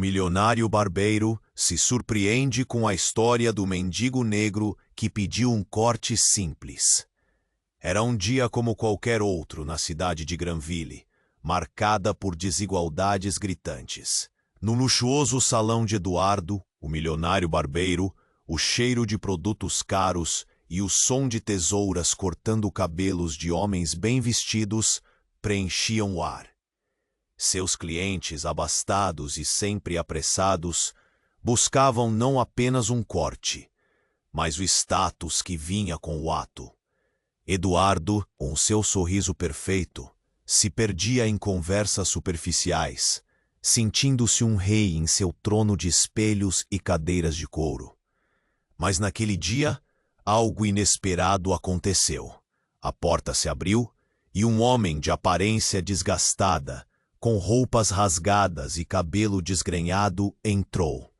milionário barbeiro se surpreende com a história do mendigo negro que pediu um corte simples. Era um dia como qualquer outro na cidade de Granville, marcada por desigualdades gritantes. No luxuoso salão de Eduardo, o milionário barbeiro, o cheiro de produtos caros e o som de tesouras cortando cabelos de homens bem vestidos preenchiam o ar. Seus clientes, abastados e sempre apressados, buscavam não apenas um corte, mas o status que vinha com o ato. Eduardo, com seu sorriso perfeito, se perdia em conversas superficiais, sentindo-se um rei em seu trono de espelhos e cadeiras de couro. Mas naquele dia, algo inesperado aconteceu. A porta se abriu e um homem de aparência desgastada, com roupas rasgadas e cabelo desgrenhado, entrou.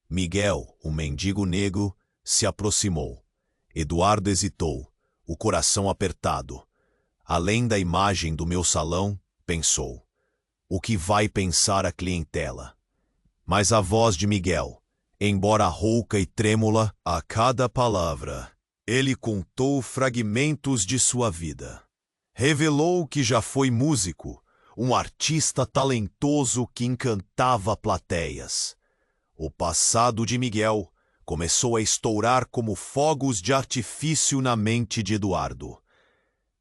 Miguel, o mendigo negro, se aproximou. Eduardo hesitou, o coração apertado. Além da imagem do meu salão, pensou: o que vai pensar a clientela? Mas a voz de Miguel, embora rouca e trêmula, a cada palavra, ele contou fragmentos de sua vida. Revelou que já foi músico, um artista talentoso que encantava plateias. O passado de Miguel começou a estourar como fogos de artifício na mente de Eduardo.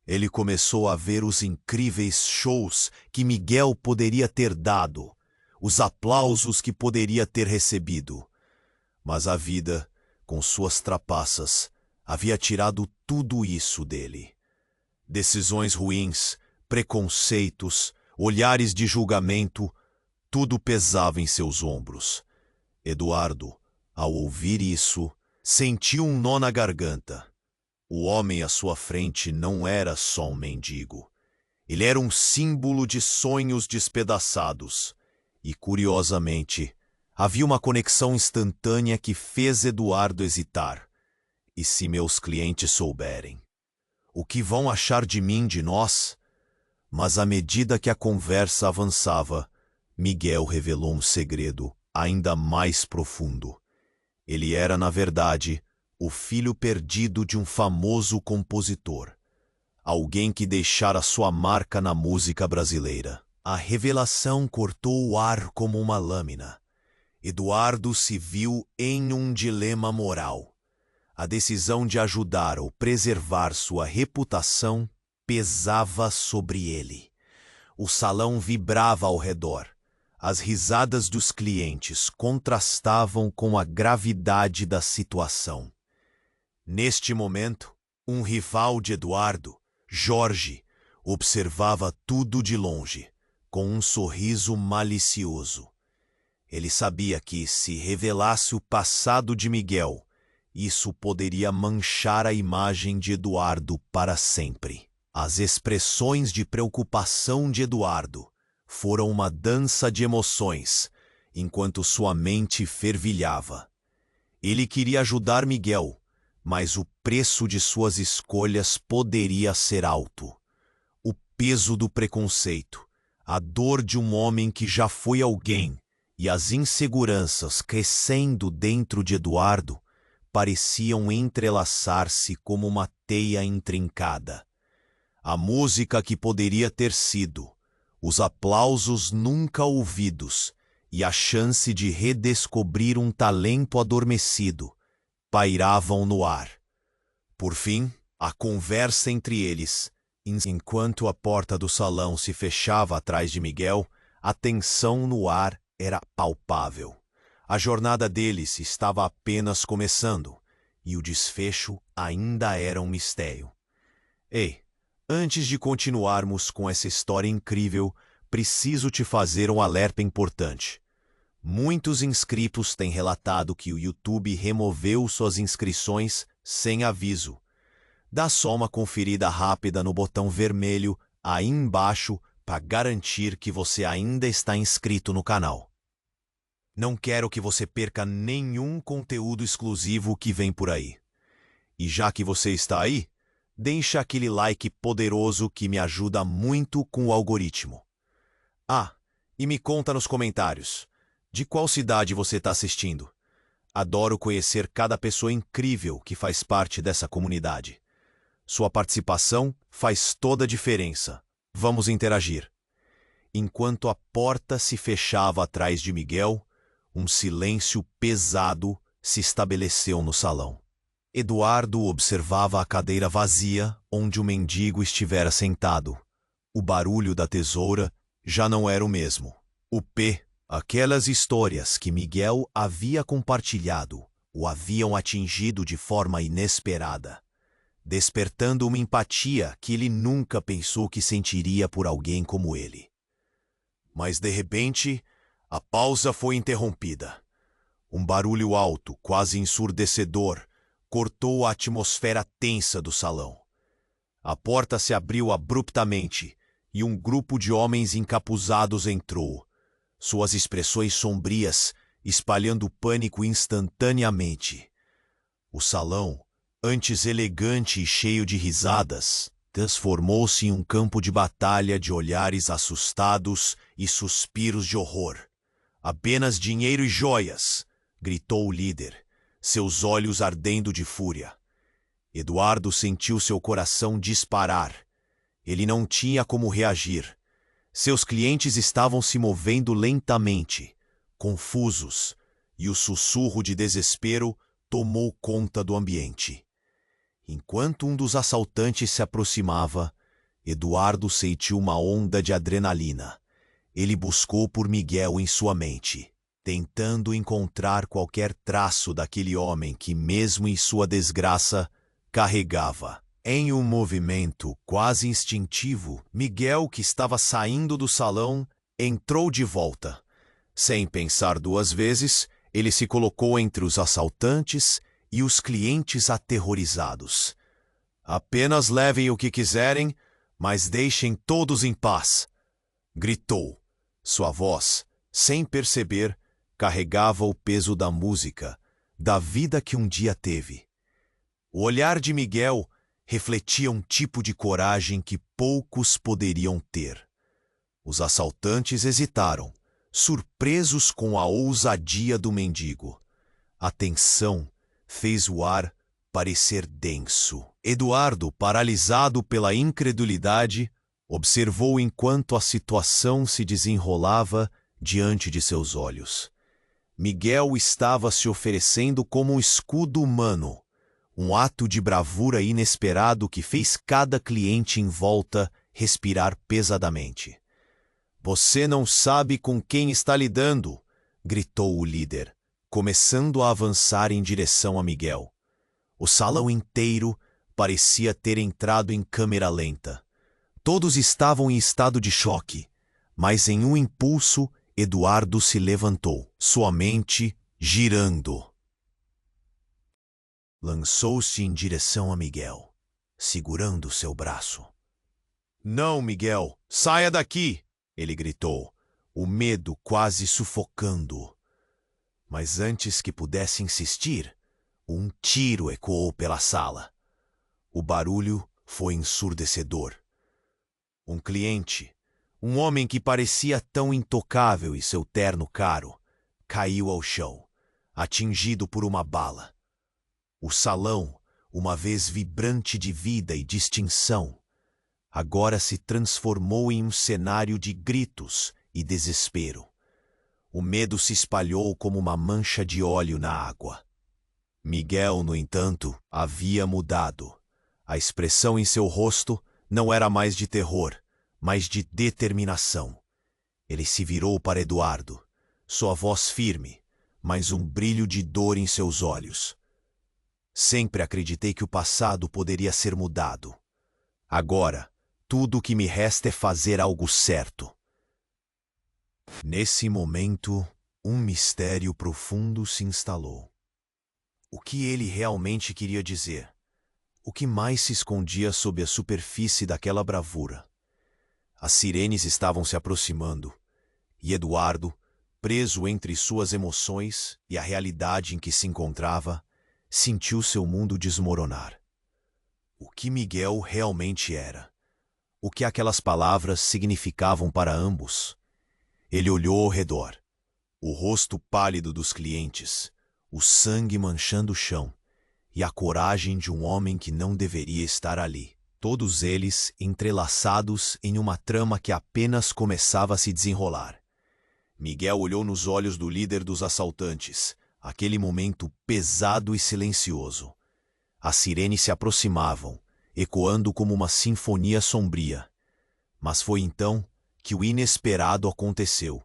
Ele começou a ver os incríveis shows que Miguel poderia ter dado, os aplausos que poderia ter recebido. Mas a vida, com suas trapaças, havia tirado tudo isso dele. Decisões ruins, preconceitos, olhares de julgamento, tudo pesava em seus ombros. Eduardo, ao ouvir isso, sentiu um nó na garganta. O homem à sua frente não era só um mendigo. Ele era um símbolo de sonhos despedaçados. E, curiosamente, havia uma conexão instantânea que fez Eduardo hesitar. E se meus clientes souberem? O que vão achar de mim, de nós? Mas à medida que a conversa avançava, Miguel revelou um segredo ainda mais profundo. Ele era, na verdade, o filho perdido de um famoso compositor. Alguém que deixara sua marca na música brasileira. A revelação cortou o ar como uma lâmina. Eduardo se viu em um dilema moral. A decisão de ajudar ou preservar sua reputação pesava sobre ele. O salão vibrava ao redor. As risadas dos clientes contrastavam com a gravidade da situação. Neste momento, um rival de Eduardo, Jorge, observava tudo de longe, com um sorriso malicioso. Ele sabia que, se revelasse o passado de Miguel, isso poderia manchar a imagem de Eduardo para sempre. As expressões de preocupação de Eduardo foram uma dança de emoções, enquanto sua mente fervilhava. Ele queria ajudar Miguel, mas o preço de suas escolhas poderia ser alto. O peso do preconceito, a dor de um homem que já foi alguém e as inseguranças crescendo dentro de Eduardo pareciam entrelaçar-se como uma teia intrincada. A música que poderia ter sido, os aplausos nunca ouvidos e a chance de redescobrir um talento adormecido pairavam no ar. Por fim, a conversa entre eles, enquanto a porta do salão se fechava atrás de Miguel, a tensão no ar era palpável. A jornada deles estava apenas começando, e o desfecho ainda era um mistério. Ei, antes de continuarmos com essa história incrível, preciso te fazer um alerta importante. Muitos inscritos têm relatado que o YouTube removeu suas inscrições sem aviso. Dá só uma conferida rápida no botão vermelho aí embaixo para garantir que você ainda está inscrito no canal. Não quero que você perca nenhum conteúdo exclusivo que vem por aí. E já que você está aí, deixa aquele like poderoso que me ajuda muito com o algoritmo. Ah, e me conta nos comentários. De qual cidade você está assistindo? Adoro conhecer cada pessoa incrível que faz parte dessa comunidade. Sua participação faz toda a diferença. Vamos interagir. Enquanto a porta se fechava atrás de Miguel, um silêncio pesado se estabeleceu no salão. Eduardo observava a cadeira vazia onde o mendigo estivera sentado. O barulho da tesoura já não era o mesmo. Aquelas histórias que Miguel havia compartilhado o haviam atingido de forma inesperada, despertando uma empatia que ele nunca pensou que sentiria por alguém como ele. Mas, de repente, a pausa foi interrompida. Um barulho alto, quase ensurdecedor, cortou a atmosfera tensa do salão. A porta se abriu abruptamente e um grupo de homens encapuzados entrou, suas expressões sombrias espalhando pânico instantaneamente. O salão, antes elegante e cheio de risadas, transformou-se em um campo de batalha de olhares assustados e suspiros de horror. "Apenas dinheiro e joias!" gritou o líder, seus olhos ardendo de fúria. Eduardo sentiu seu coração disparar. Ele não tinha como reagir. Seus clientes estavam se movendo lentamente, confusos, e o sussurro de desespero tomou conta do ambiente. Enquanto um dos assaltantes se aproximava, Eduardo sentiu uma onda de adrenalina. Ele buscou por Miguel em sua mente, tentando encontrar qualquer traço daquele homem que, mesmo em sua desgraça, carregava. Em um movimento quase instintivo, Miguel, que estava saindo do salão, entrou de volta. Sem pensar duas vezes, ele se colocou entre os assaltantes e os clientes aterrorizados. "Apenas levem o que quiserem, mas deixem todos em paz!" gritou. Sua voz, sem perceber, carregava o peso da música, da vida que um dia teve. O olhar de Miguel refletia um tipo de coragem que poucos poderiam ter. Os assaltantes hesitaram, surpresos com a ousadia do mendigo. A tensão fez o ar parecer denso. Eduardo, paralisado pela incredulidade, observou enquanto a situação se desenrolava diante de seus olhos. Miguel estava se oferecendo como um escudo humano, um ato de bravura inesperado que fez cada cliente em volta respirar pesadamente. "Você não sabe com quem está lidando!" gritou o líder, começando a avançar em direção a Miguel. O salão inteiro parecia ter entrado em câmera lenta. Todos estavam em estado de choque, mas em um impulso, Eduardo se levantou, sua mente girando. Lançou-se em direção a Miguel, segurando seu braço. "Não, Miguel, saia daqui!" ele gritou, o medo quase sufocando-o. Mas antes que pudesse insistir, um tiro ecoou pela sala. O barulho foi ensurdecedor. Um cliente, um homem que parecia tão intocável em seu terno caro, caiu ao chão, atingido por uma bala. O salão, uma vez vibrante de vida e distinção, agora se transformou em um cenário de gritos e desespero. O medo se espalhou como uma mancha de óleo na água. Miguel, no entanto, havia mudado. A expressão em seu rosto não era mais de terror, mas de determinação. Ele se virou para Eduardo, sua voz firme, mas um brilho de dor em seus olhos. "Sempre acreditei que o passado poderia ser mudado. Agora, tudo o que me resta é fazer algo certo." Nesse momento, um mistério profundo se instalou. O que ele realmente queria dizer? O que mais se escondia sob a superfície daquela bravura? As sirenes estavam se aproximando, e Eduardo, preso entre suas emoções e a realidade em que se encontrava, sentiu seu mundo desmoronar. O que Miguel realmente era? O que aquelas palavras significavam para ambos? Ele olhou ao redor. O rosto pálido dos clientes, o sangue manchando o chão, e a coragem de um homem que não deveria estar ali. Todos eles entrelaçados em uma trama que apenas começava a se desenrolar. Miguel olhou nos olhos do líder dos assaltantes, aquele momento pesado e silencioso. As sirenes se aproximavam, ecoando como uma sinfonia sombria. Mas foi então que o inesperado aconteceu.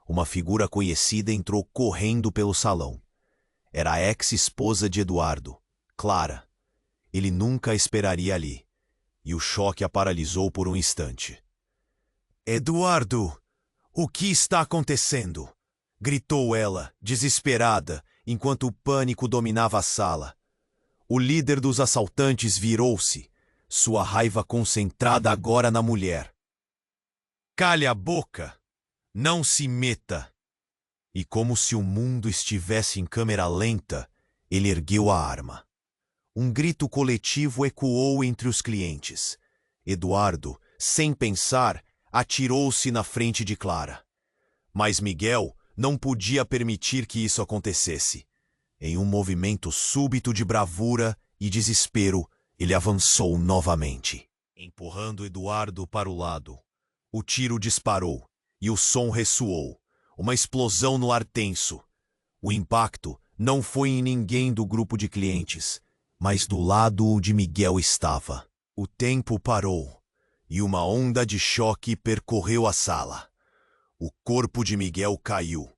Uma figura conhecida entrou correndo pelo salão. Era a ex-esposa de Eduardo, Clara. Ele nunca a esperaria ali, e o choque a paralisou por um instante. "Eduardo, o que está acontecendo?" gritou ela, desesperada, enquanto o pânico dominava a sala. O líder dos assaltantes virou-se, sua raiva concentrada agora na mulher. "Cale a boca! Não se meta!" E como se o mundo estivesse em câmera lenta, ele ergueu a arma. Um grito coletivo ecoou entre os clientes. Eduardo, sem pensar, atirou-se na frente de Clara. Mas Miguel não podia permitir que isso acontecesse. Em um movimento súbito de bravura e desespero, ele avançou novamente, empurrando Eduardo para o lado. O tiro disparou e o som ressoou, uma explosão no ar tenso. O impacto não foi em ninguém do grupo de clientes, mas do lado onde Miguel estava. O tempo parou e uma onda de choque percorreu a sala. O corpo de Miguel caiu,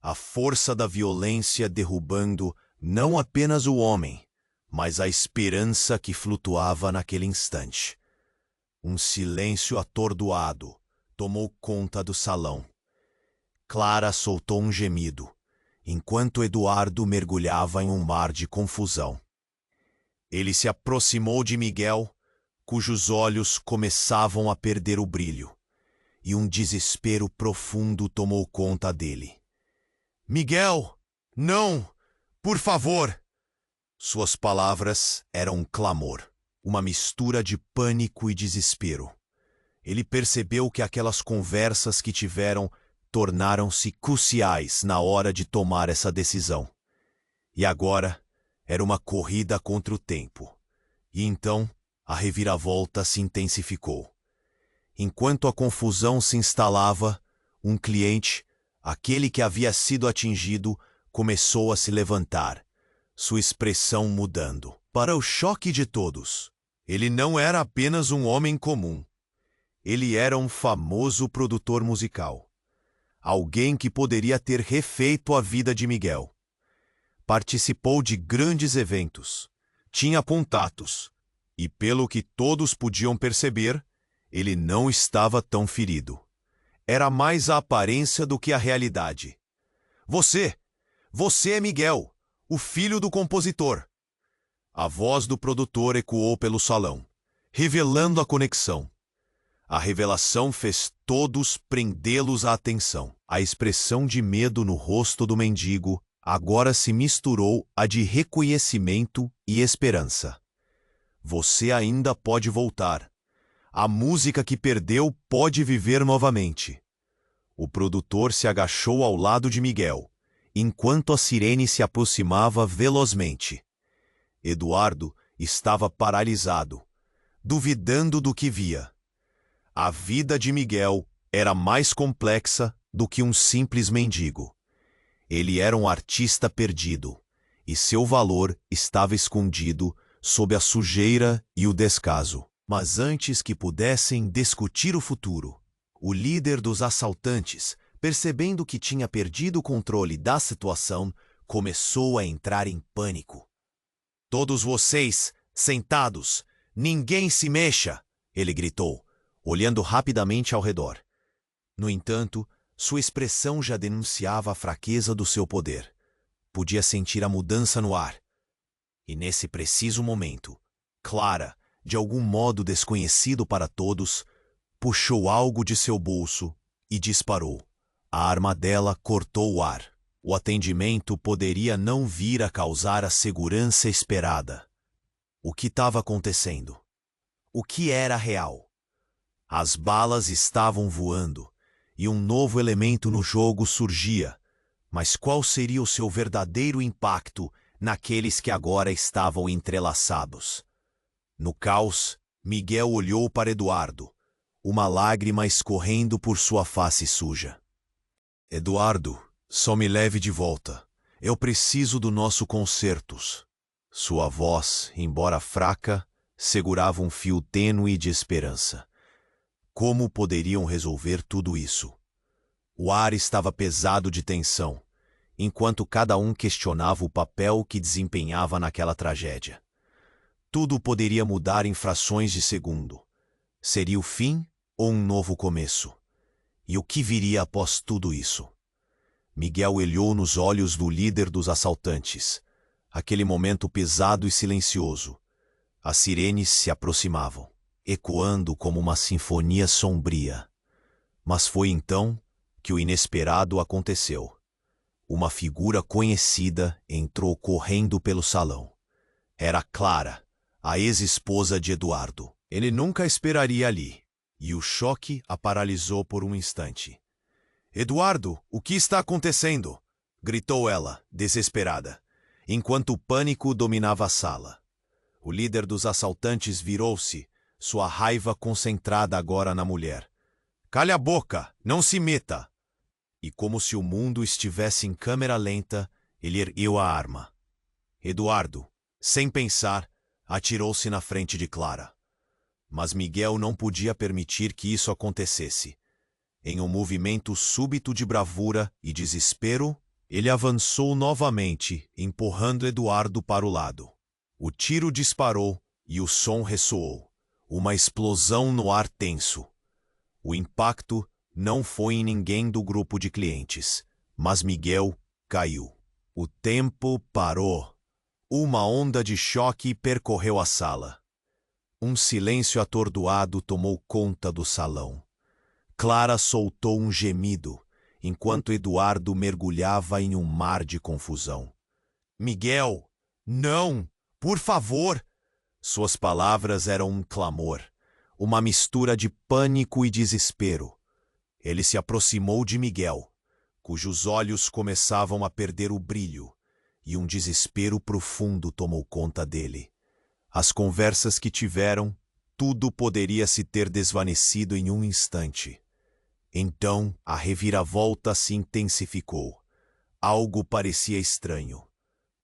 a força da violência derrubando não apenas o homem, mas a esperança que flutuava naquele instante. Um silêncio atordoado tomou conta do salão. Clara soltou um gemido, enquanto Eduardo mergulhava em um mar de confusão. Ele se aproximou de Miguel, cujos olhos começavam a perder o brilho, e um desespero profundo tomou conta dele. "Miguel, não! Por favor!" Suas palavras eram um clamor, uma mistura de pânico e desespero. Ele percebeu que aquelas conversas que tiveram tornaram-se cruciais na hora de tomar essa decisão. E agora era uma corrida contra o tempo. E então a reviravolta se intensificou. Enquanto a confusão se instalava, um cliente, aquele que havia sido atingido, começou a se levantar, sua expressão mudando. Para o choque de todos, ele não era apenas um homem comum. Ele era um famoso produtor musical. Alguém que poderia ter refeito a vida de Miguel. Participou de grandes eventos, tinha contatos, e pelo que todos podiam perceber, ele não estava tão ferido. Era mais a aparência do que a realidade. Você é Miguel, o filho do compositor." A voz do produtor ecoou pelo salão, revelando a conexão. A revelação fez todos prendê-los à atenção. A expressão de medo no rosto do mendigo agora se misturou à de reconhecimento e esperança. "Você ainda pode voltar. A música que perdeu pode viver novamente." O produtor se agachou ao lado de Miguel, enquanto a sirene se aproximava velozmente. Eduardo estava paralisado, duvidando do que via. A vida de Miguel era mais complexa do que um simples mendigo. Ele era um artista perdido, e seu valor estava escondido sob a sujeira e o descaso. Mas antes que pudessem discutir o futuro, o líder dos assaltantes, percebendo que tinha perdido o controle da situação, começou a entrar em pânico. "Todos vocês, sentados, ninguém se mexa!" ele gritou, olhando rapidamente ao redor. No entanto, sua expressão já denunciava a fraqueza do seu poder. Podia sentir a mudança no ar. E nesse preciso momento, Clara, de algum modo desconhecido para todos, puxou algo de seu bolso e disparou. A arma dela cortou o ar. O atendimento poderia não vir a causar a segurança esperada. O que estava acontecendo? O que era real? As balas estavam voando, e um novo elemento no jogo surgia, Mas qual seria o seu verdadeiro impacto naqueles que agora estavam entrelaçados? No caos, Miguel olhou para Eduardo, uma lágrima escorrendo por sua face suja. Eduardo, só me leve de volta. Eu preciso do nosso concertos. Sua voz, embora fraca, segurava um fio tênue de esperança. Como poderiam resolver tudo isso? O ar estava pesado de tensão, enquanto cada um questionava o papel que desempenhava naquela tragédia. Tudo poderia mudar em frações de segundo. Seria o fim ou um novo começo? E o que viria após tudo isso? Miguel olhou nos olhos do líder dos assaltantes. Aquele momento pesado e silencioso. As sirenes se aproximavam, ecoando como uma sinfonia sombria. Mas foi então que o inesperado aconteceu. Uma figura conhecida entrou correndo pelo salão. Era Clara, a ex-esposa de Eduardo. Ele nunca esperaria ali, e o choque a paralisou por um instante. "Eduardo, o que está acontecendo?" gritou ela, desesperada, enquanto o pânico dominava a sala. O líder dos assaltantes virou-se, sua raiva concentrada agora na mulher. "Cale a boca! Não se meta!" E como se o mundo estivesse em câmera lenta, ele ergueu a arma. Eduardo, sem pensar, atirou-se na frente de Clara. Mas Miguel não podia permitir que isso acontecesse. Em um movimento súbito de bravura e desespero, ele avançou novamente, empurrando Eduardo para o lado. O tiro disparou e o som ressoou. Uma explosão no ar tenso. O impacto não foi em ninguém do grupo de clientes, mas Miguel caiu. O tempo parou. Uma onda de choque percorreu a sala. Um silêncio atordoado tomou conta do salão. Clara soltou um gemido, enquanto Eduardo mergulhava em um mar de confusão. "Miguel, não! Por favor!" Suas palavras eram um clamor, uma mistura de pânico e desespero. Ele se aproximou de Miguel, cujos olhos começavam a perder o brilho, e um desespero profundo tomou conta dele. As conversas que tiveram, tudo poderia se ter desvanecido em um instante. Então, a reviravolta se intensificou. Algo parecia estranho.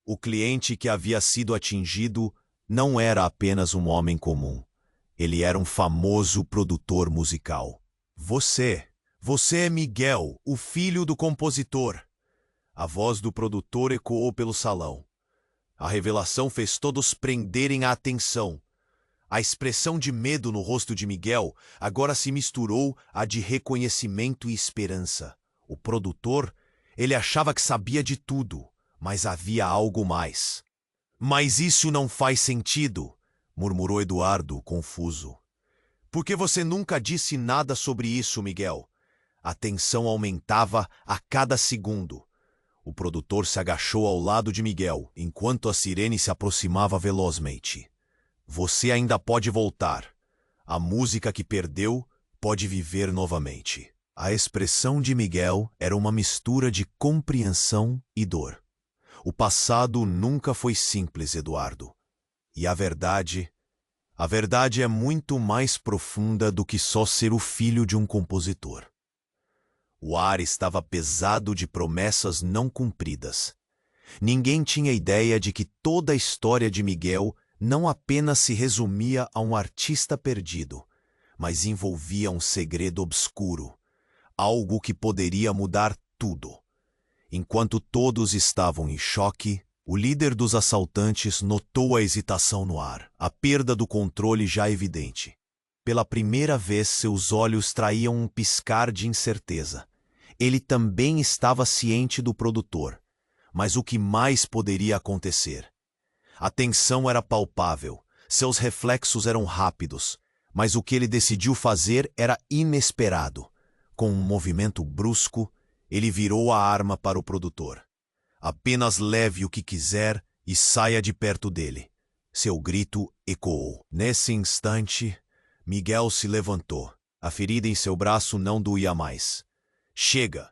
O cliente que havia sido atingido não era apenas um homem comum. Ele era um famoso produtor musical. Você é Miguel, o filho do compositor." A voz do produtor ecoou pelo salão. A revelação fez todos prenderem a atenção. A expressão de medo no rosto de Miguel agora se misturou à de reconhecimento e esperança. O produtor, ele achava que sabia de tudo, mas havia algo mais. "Mas isso não faz sentido", murmurou Eduardo, confuso. "Por que você nunca disse nada sobre isso, Miguel?" A tensão aumentava a cada segundo. O produtor se agachou ao lado de Miguel, enquanto a sirene se aproximava velozmente. "Você ainda pode voltar. A música que perdeu pode viver novamente." A expressão de Miguel era uma mistura de compreensão e dor. "O passado nunca foi simples, Eduardo. E a verdade é muito mais profunda do que só ser o filho de um compositor." O ar estava pesado de promessas não cumpridas. Ninguém tinha ideia de que toda a história de Miguel não apenas se resumia a um artista perdido, mas envolvia um segredo obscuro, algo que poderia mudar tudo. Enquanto todos estavam em choque, o líder dos assaltantes notou a hesitação no ar, a perda do controle já evidente. Pela primeira vez, seus olhos traíam um piscar de incerteza. Ele também estava ciente do produtor, mas o que mais poderia acontecer? A tensão era palpável, seus reflexos eram rápidos, mas o que ele decidiu fazer era inesperado. Com um movimento brusco, ele virou a arma para o produtor. "Apenas leve o que quiser e saia de perto dele." Seu grito ecoou. Nesse instante, Miguel se levantou. A ferida em seu braço não doía mais. "Chega!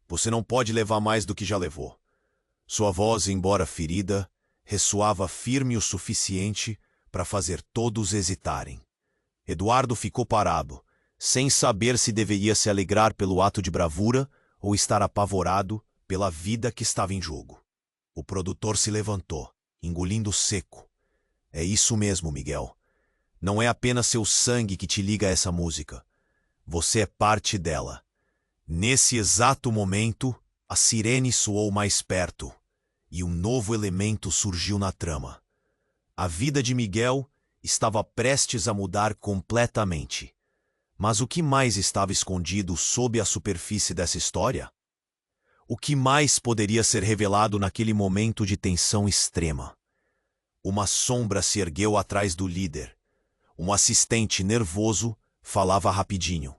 Você não pode levar mais do que já levou. Sua voz, embora ferida, ressoava firme o suficiente para fazer todos hesitarem. Eduardo ficou parado, sem saber se deveria se alegrar pelo ato de bravura ou estar apavorado pela vida que estava em jogo. O produtor se levantou, engolindo seco. É isso mesmo, Miguel. Não é apenas seu sangue que te liga a essa música. Você é parte dela. Nesse exato momento, a sirene soou mais perto e um novo elemento surgiu na trama. A vida de Miguel estava prestes a mudar completamente. Mas o que mais estava escondido sob a superfície dessa história? O que mais poderia ser revelado naquele momento de tensão extrema? Uma sombra se ergueu atrás do líder. Um assistente nervoso falava rapidinho.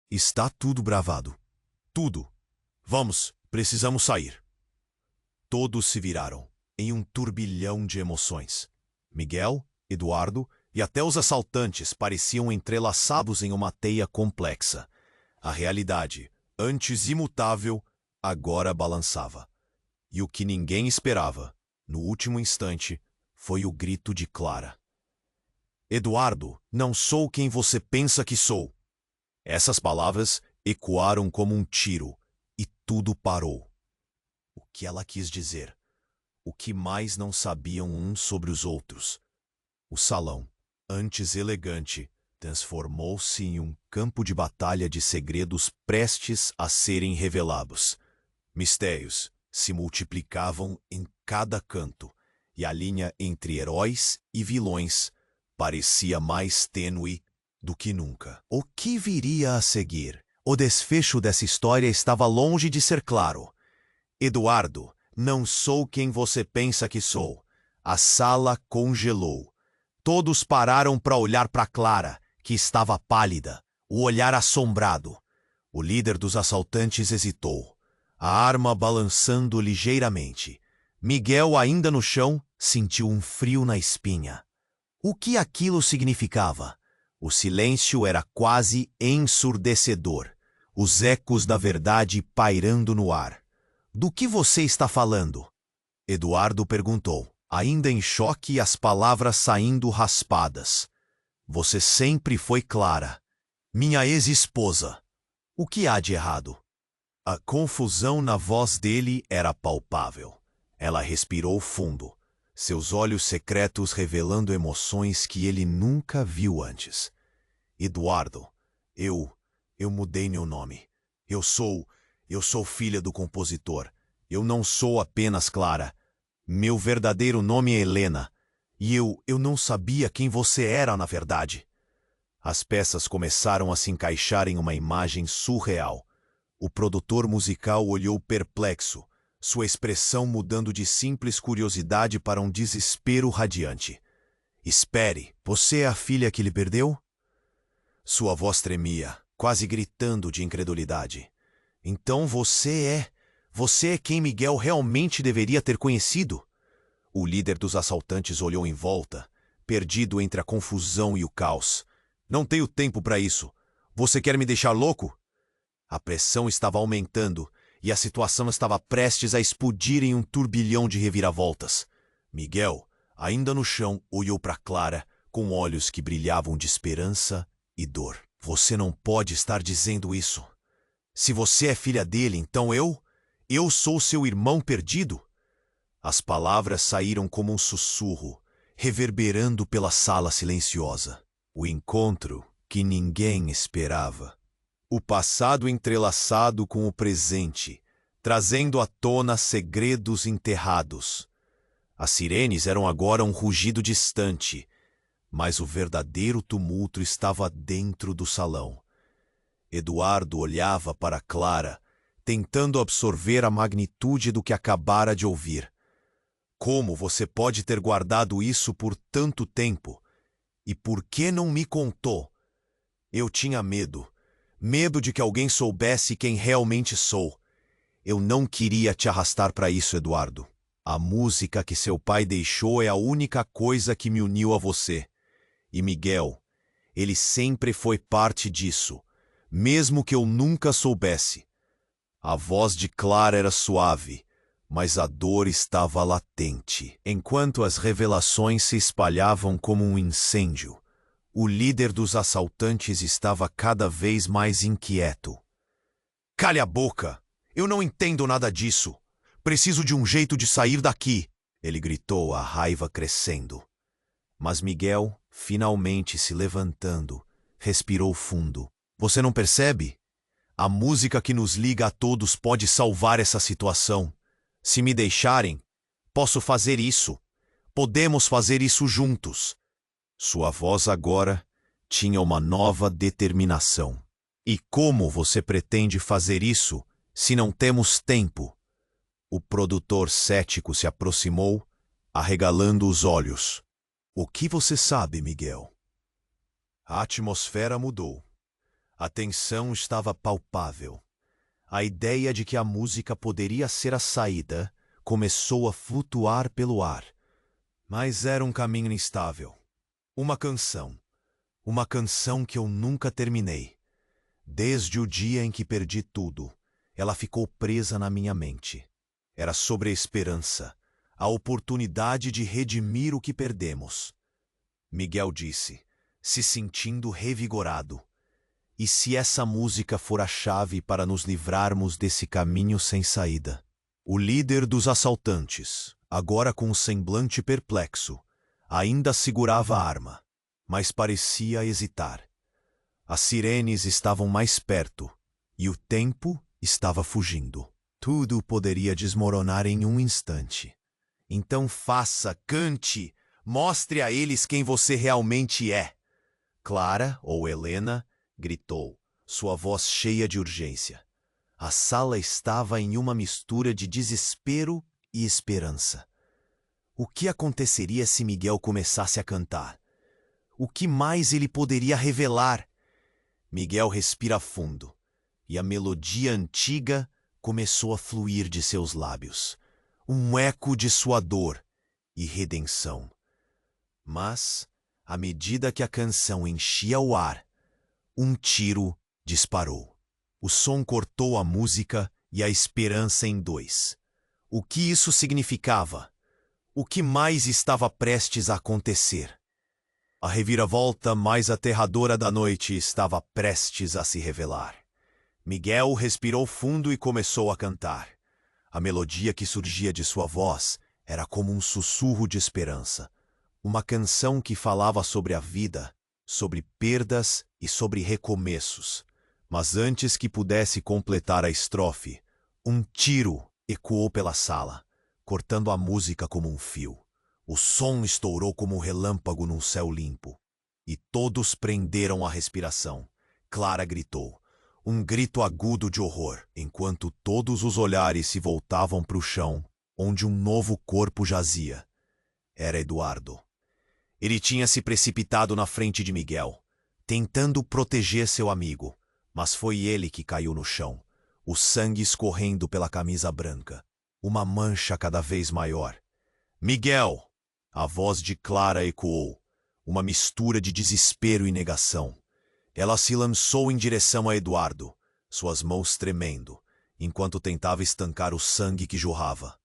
Está tudo bravado. Tudo. Vamos, precisamos sair. Todos se viraram, em um turbilhão de emoções. Miguel, Eduardo e até os assaltantes pareciam entrelaçados em uma teia complexa. A realidade, antes imutável, agora balançava. E o que ninguém esperava, no último instante, foi o grito de Clara. Eduardo, não sou quem você pensa que sou. Essas palavras ecoaram como um tiro, e tudo parou. O que ela quis dizer? O que mais não sabiam uns sobre os outros? O salão, antes elegante, transformou-se em um campo de batalha de segredos prestes a serem revelados. Mistérios se multiplicavam em cada canto, e a linha entre heróis e vilões parecia mais tênue do que nunca. O que viria a seguir? O desfecho dessa história estava longe de ser claro. Eduardo, não sou quem você pensa que sou. A sala congelou. Todos pararam para olhar para Clara, que estava pálida, o olhar assombrado. O líder dos assaltantes hesitou, a arma balançando ligeiramente. Miguel, ainda no chão, sentiu um frio na espinha. O que aquilo significava? O silêncio era quase ensurdecedor, os ecos da verdade pairando no ar. Do que você está falando? Eduardo perguntou, ainda em choque e as palavras saindo raspadas. Você sempre foi Clara, minha ex-esposa. O que há de errado? A confusão na voz dele era palpável. Ela respirou fundo, seus olhos secretos revelando emoções que ele nunca viu antes. Eduardo, eu mudei meu nome. Eu sou filha do compositor. Eu não sou apenas Clara. Meu verdadeiro nome é Helena. E eu não sabia quem você era na verdade. As peças começaram a se encaixar em uma imagem surreal. O produtor musical olhou perplexo, sua expressão mudando de simples curiosidade para um desespero radiante. Espere, você é a filha que ele perdeu? Sua voz tremia, quase gritando de incredulidade. Então você é quem Miguel realmente deveria ter conhecido? O líder dos assaltantes olhou em volta, perdido entre a confusão e o caos. Não tenho tempo para isso. Você quer me deixar louco? A pressão estava aumentando e a situação estava prestes a explodir em um turbilhão de reviravoltas. Miguel, ainda no chão, olhou para Clara com olhos que brilhavam de esperança e dor. Você não pode estar dizendo isso. Se você é filha dele, então eu sou seu irmão perdido? As palavras saíram como um sussurro, reverberando pela sala silenciosa. O encontro que ninguém esperava. O passado entrelaçado com o presente, trazendo à tona segredos enterrados. As sirenes eram agora um rugido distante, mas o verdadeiro tumulto estava dentro do salão. Eduardo olhava para Clara, tentando absorver a magnitude do que acabara de ouvir. Como você pode ter guardado isso por tanto tempo? E por que não me contou? Eu tinha medo. Medo de que alguém soubesse quem realmente sou. Eu não queria te arrastar para isso, Eduardo. A música que seu pai deixou é a única coisa que me uniu a você. E Miguel, ele sempre foi parte disso, mesmo que eu nunca soubesse. A voz de Clara era suave, mas a dor estava latente. Enquanto as revelações se espalhavam como um incêndio, o líder dos assaltantes estava cada vez mais inquieto. "Cale a boca! Eu não entendo nada disso! Preciso de um jeito de sair daqui!" ele gritou, a raiva crescendo. Mas Miguel, finalmente se levantando, respirou fundo. "Você não percebe? A música que nos liga a todos pode salvar essa situação. Se me deixarem, posso fazer isso. Podemos fazer isso juntos." Sua voz agora tinha uma nova determinação. "E como você pretende fazer isso se não temos tempo?" O produtor cético se aproximou, arregalando os olhos. "O que você sabe, Miguel?" A atmosfera mudou. A tensão estava palpável. A ideia de que a música poderia ser a saída começou a flutuar pelo ar. Mas era um caminho instável. Uma canção. Uma canção que eu nunca terminei. Desde o dia em que perdi tudo, ela ficou presa na minha mente. Era sobre a esperança, a oportunidade de redimir o que perdemos. Miguel disse, se sentindo revigorado. "E se essa música for a chave para nos livrarmos desse caminho sem saída?" O líder dos assaltantes, agora com um semblante perplexo, ainda segurava a arma, mas parecia hesitar. As sirenes estavam mais perto, e o tempo estava fugindo. Tudo poderia desmoronar em um instante. "Então faça, cante, mostre a eles quem você realmente é." Clara, ou Helena, gritou, sua voz cheia de urgência. A sala estava em uma mistura de desespero e esperança. O que aconteceria se Miguel começasse a cantar? O que mais ele poderia revelar? Miguel respira fundo, e a melodia antiga começou a fluir de seus lábios, um eco de sua dor e redenção. Mas, à medida que a canção enchia o ar, um tiro disparou. O som cortou a música e a esperança em dois. O que isso significava? O que mais estava prestes a acontecer? A reviravolta mais aterradora da noite estava prestes a se revelar. Miguel respirou fundo e começou a cantar. A melodia que surgia de sua voz era como um sussurro de esperança. Uma canção que falava sobre a vida, sobre perdas e sobre recomeços. Mas antes que pudesse completar a estrofe, um tiro ecoou pela sala, cortando a música como um fio. O som estourou como um relâmpago num céu limpo. E todos prenderam a respiração. Clara gritou, um grito agudo de horror, enquanto todos os olhares se voltavam para o chão, onde um novo corpo jazia. Era Eduardo. Ele tinha se precipitado na frente de Miguel, tentando proteger seu amigo, mas foi ele que caiu no chão, o sangue escorrendo pela camisa branca, uma mancha cada vez maior. "Miguel!" A voz de Clara ecoou, uma mistura de desespero e negação. Ela se lançou em direção a Eduardo, suas mãos tremendo, enquanto tentava estancar o sangue que jorrava.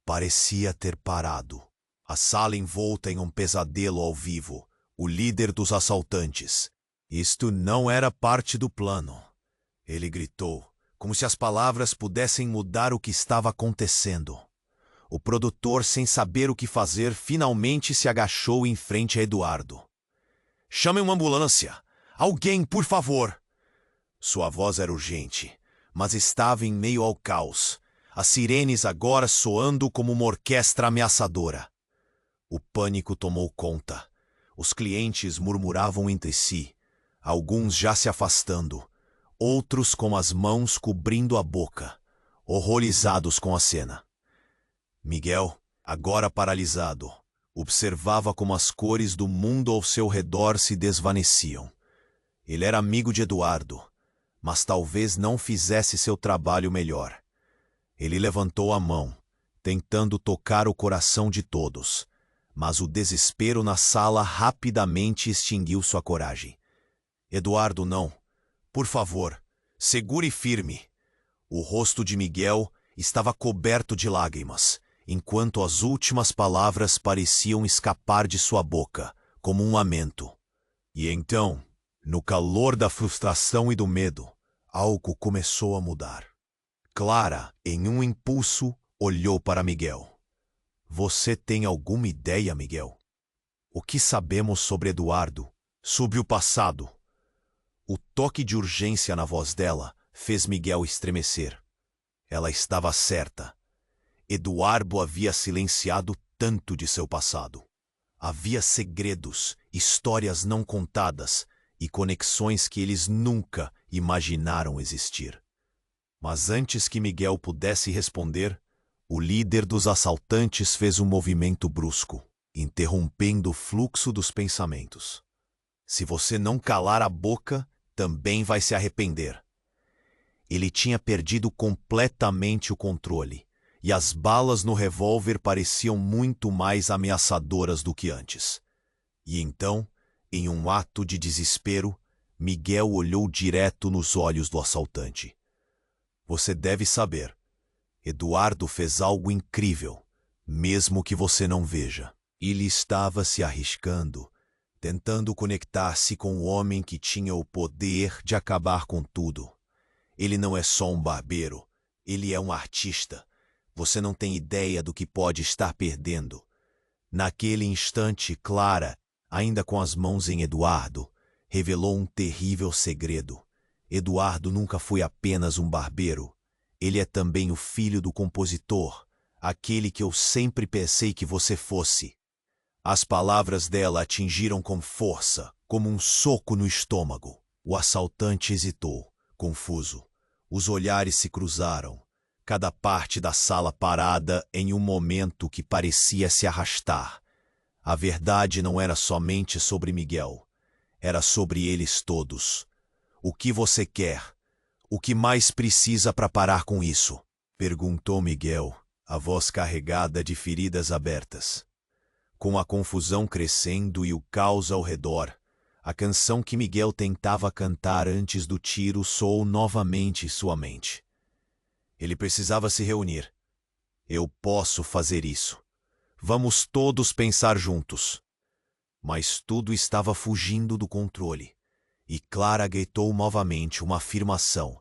Parecia ter parado. A sala envolta em um pesadelo ao vivo, o líder dos assaltantes. "Isto não era parte do plano." Ele gritou, como se as palavras pudessem mudar o que estava acontecendo. O produtor, sem saber o que fazer, finalmente se agachou em frente a Eduardo. "Chame uma ambulância! Alguém, por favor!" Sua voz era urgente, mas estava em meio ao caos, as sirenes agora soando como uma orquestra ameaçadora. O pânico tomou conta. Os clientes murmuravam entre si, alguns já se afastando, outros com as mãos cobrindo a boca, horrorizados com a cena. Miguel, agora paralisado, observava como as cores do mundo ao seu redor se desvaneciam. Ele era amigo de Eduardo, mas talvez não fizesse seu trabalho melhor. Ele levantou a mão, tentando tocar o coração de todos, mas o desespero na sala rapidamente extinguiu sua coragem. "Eduardo, não. Por favor, segure firme." O rosto de Miguel estava coberto de lágrimas, enquanto as últimas palavras pareciam escapar de sua boca, como um lamento. E então, no calor da frustração e do medo, algo começou a mudar. Clara, em um impulso, olhou para Miguel. Você tem alguma ideia, Miguel? O que sabemos sobre Eduardo, sobre o passado? O toque de urgência na voz dela fez Miguel estremecer. Ela estava certa. Eduardo havia silenciado tanto de seu passado. Havia segredos, histórias não contadas e conexões que eles nunca imaginaram existir. Mas antes que Miguel pudesse responder, o líder dos assaltantes fez um movimento brusco, interrompendo o fluxo dos pensamentos. Se você não calar a boca, também vai se arrepender. Ele tinha perdido completamente o controle, e as balas no revólver pareciam muito mais ameaçadoras do que antes. E então, em um ato de desespero, Miguel olhou direto nos olhos do assaltante. Você deve saber, Eduardo fez algo incrível, mesmo que você não veja. Ele estava se arriscando, tentando conectar-se com o homem que tinha o poder de acabar com tudo. Ele não é só um barbeiro, ele é um artista. Você não tem ideia do que pode estar perdendo. Naquele instante, Clara, ainda com as mãos em Eduardo, revelou um terrível segredo. Eduardo nunca foi apenas um barbeiro. Ele é também o filho do compositor, aquele que eu sempre pensei que você fosse. As palavras dela atingiram com força, como um soco no estômago. O assaltante hesitou, confuso. Os olhares se cruzaram, cada parte da sala parada em um momento que parecia se arrastar. A verdade não era somente sobre Miguel, era sobre eles todos. O que você quer? O que mais precisa para parar com isso? Perguntou Miguel, a voz carregada de feridas abertas. Com a confusão crescendo e o caos ao redor, a canção que Miguel tentava cantar antes do tiro soou novamente em sua mente. Ele precisava se reunir. Eu posso fazer isso. Vamos todos pensar juntos. Mas tudo estava fugindo do controle. E Clara gritou novamente uma afirmação.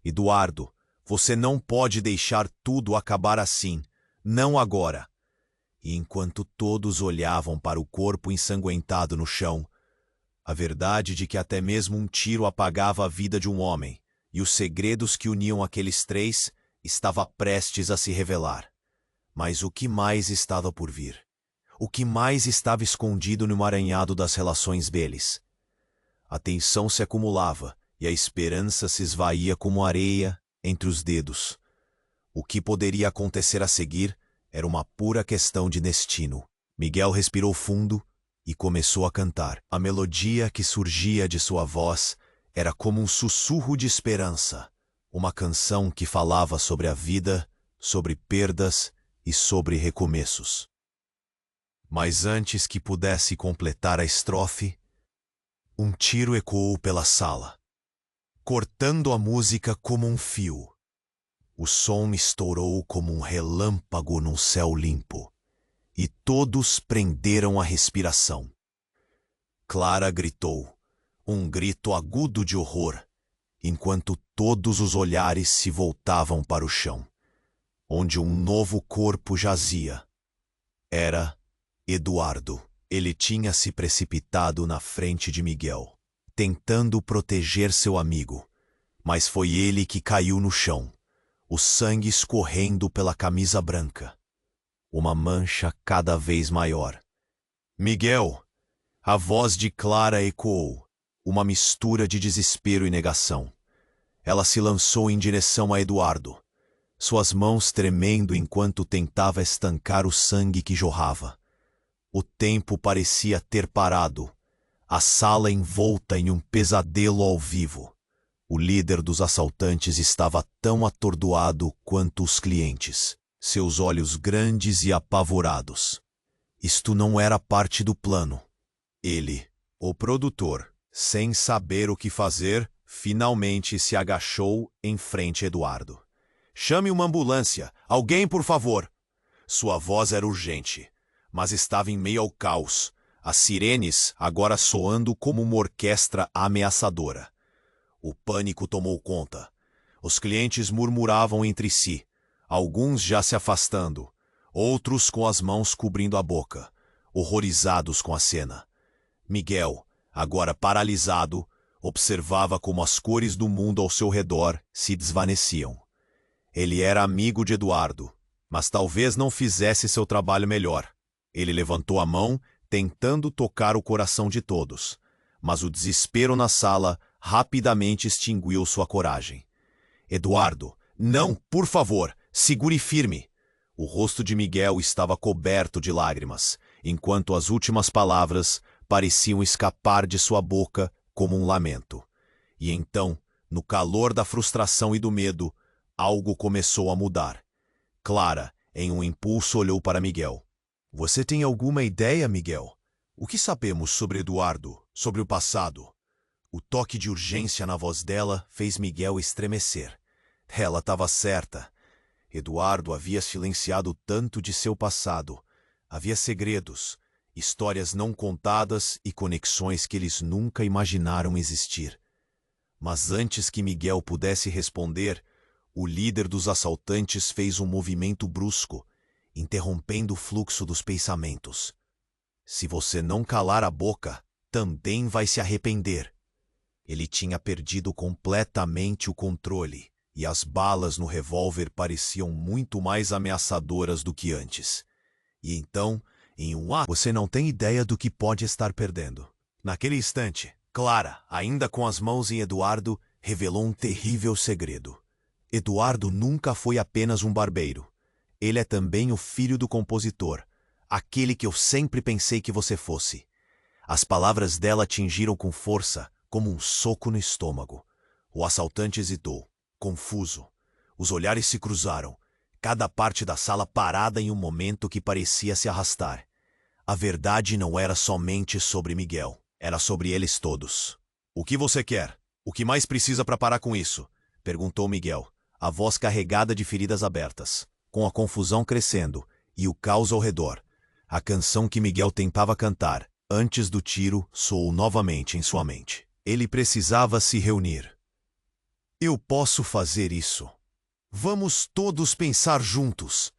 Eduardo, você não pode deixar tudo acabar assim. Não agora. E enquanto todos olhavam para o corpo ensanguentado no chão, a verdade de que até mesmo um tiro apagava a vida de um homem, e os segredos que uniam aqueles três estava prestes a se revelar. Mas o que mais estava por vir? O que mais estava escondido no emaranhado das relações deles? A tensão se acumulava e a esperança se esvaía como areia entre os dedos. O que poderia acontecer a seguir era uma pura questão de destino. Miguel respirou fundo e começou a cantar. A melodia que surgia de sua voz era como um sussurro de esperança, uma canção que falava sobre a vida, sobre perdas e sobre recomeços. Mas antes que pudesse completar a estrofe, um tiro ecoou pela sala, cortando a música como um fio. O som estourou como um relâmpago num céu limpo, e todos prenderam a respiração. Clara gritou, um grito agudo de horror, enquanto todos os olhares se voltavam para o chão, onde um novo corpo jazia. Era Eduardo. Ele tinha se precipitado na frente de Miguel, tentando proteger seu amigo, mas foi ele que caiu no chão, o sangue escorrendo pela camisa branca. Uma mancha cada vez maior. Miguel! A voz de Clara ecoou, uma mistura de desespero e negação. Ela se lançou em direção a Eduardo, suas mãos tremendo enquanto tentava estancar o sangue que jorrava. O tempo parecia ter parado, a sala envolta em um pesadelo ao vivo. O líder dos assaltantes estava tão atordoado quanto os clientes, seus olhos grandes e apavorados. Isto não era parte do plano. Ele, o produtor, sem saber o que fazer, finalmente se agachou em frente a Eduardo. Chame uma ambulância! Alguém, por favor! Sua voz era urgente, mas estava em meio ao caos, as sirenes agora soando como uma orquestra ameaçadora. O pânico tomou conta. Os clientes murmuravam entre si, alguns já se afastando, outros com as mãos cobrindo a boca, horrorizados com a cena. Miguel, agora paralisado, observava como as cores do mundo ao seu redor se desvaneciam. Ele era amigo de Eduardo, mas talvez não fizesse seu trabalho melhor. Ele levantou a mão, tentando tocar o coração de todos, mas o desespero na sala rapidamente extinguiu sua coragem. Eduardo, não, por favor, segure firme. O rosto de Miguel estava coberto de lágrimas, enquanto as últimas palavras pareciam escapar de sua boca como um lamento. E então, no calor da frustração e do medo, algo começou a mudar. Clara, em um impulso, olhou para Miguel. Você tem alguma ideia, Miguel? O que sabemos sobre Eduardo, sobre o passado? O toque de urgência na voz dela fez Miguel estremecer. Ela estava certa. Eduardo havia silenciado tanto de seu passado. Havia segredos, histórias não contadas e conexões que eles nunca imaginaram existir. Mas antes que Miguel pudesse responder, o líder dos assaltantes fez um movimento brusco, interrompendo o fluxo dos pensamentos. Se você não calar a boca, também vai se arrepender. Ele tinha perdido completamente o controle, e as balas no revólver pareciam muito mais ameaçadoras do que antes. E então, em um ato, você não tem ideia do que pode estar perdendo. Naquele instante, Clara, ainda com as mãos em Eduardo, revelou um terrível segredo. Eduardo nunca foi apenas um barbeiro. Ele é também o filho do compositor, aquele que eu sempre pensei que você fosse. As palavras dela atingiram com força, como um soco no estômago. O assaltante hesitou, confuso. Os olhares se cruzaram, cada parte da sala parada em um momento que parecia se arrastar. A verdade não era somente sobre Miguel, era sobre eles todos. O que você quer? O que mais precisa para parar com isso? Perguntou Miguel, a voz carregada de feridas abertas. Com a confusão crescendo e o caos ao redor, a canção que Miguel tentava cantar antes do tiro soou novamente em sua mente. Ele precisava se reunir. Eu posso fazer isso. Vamos todos pensar juntos.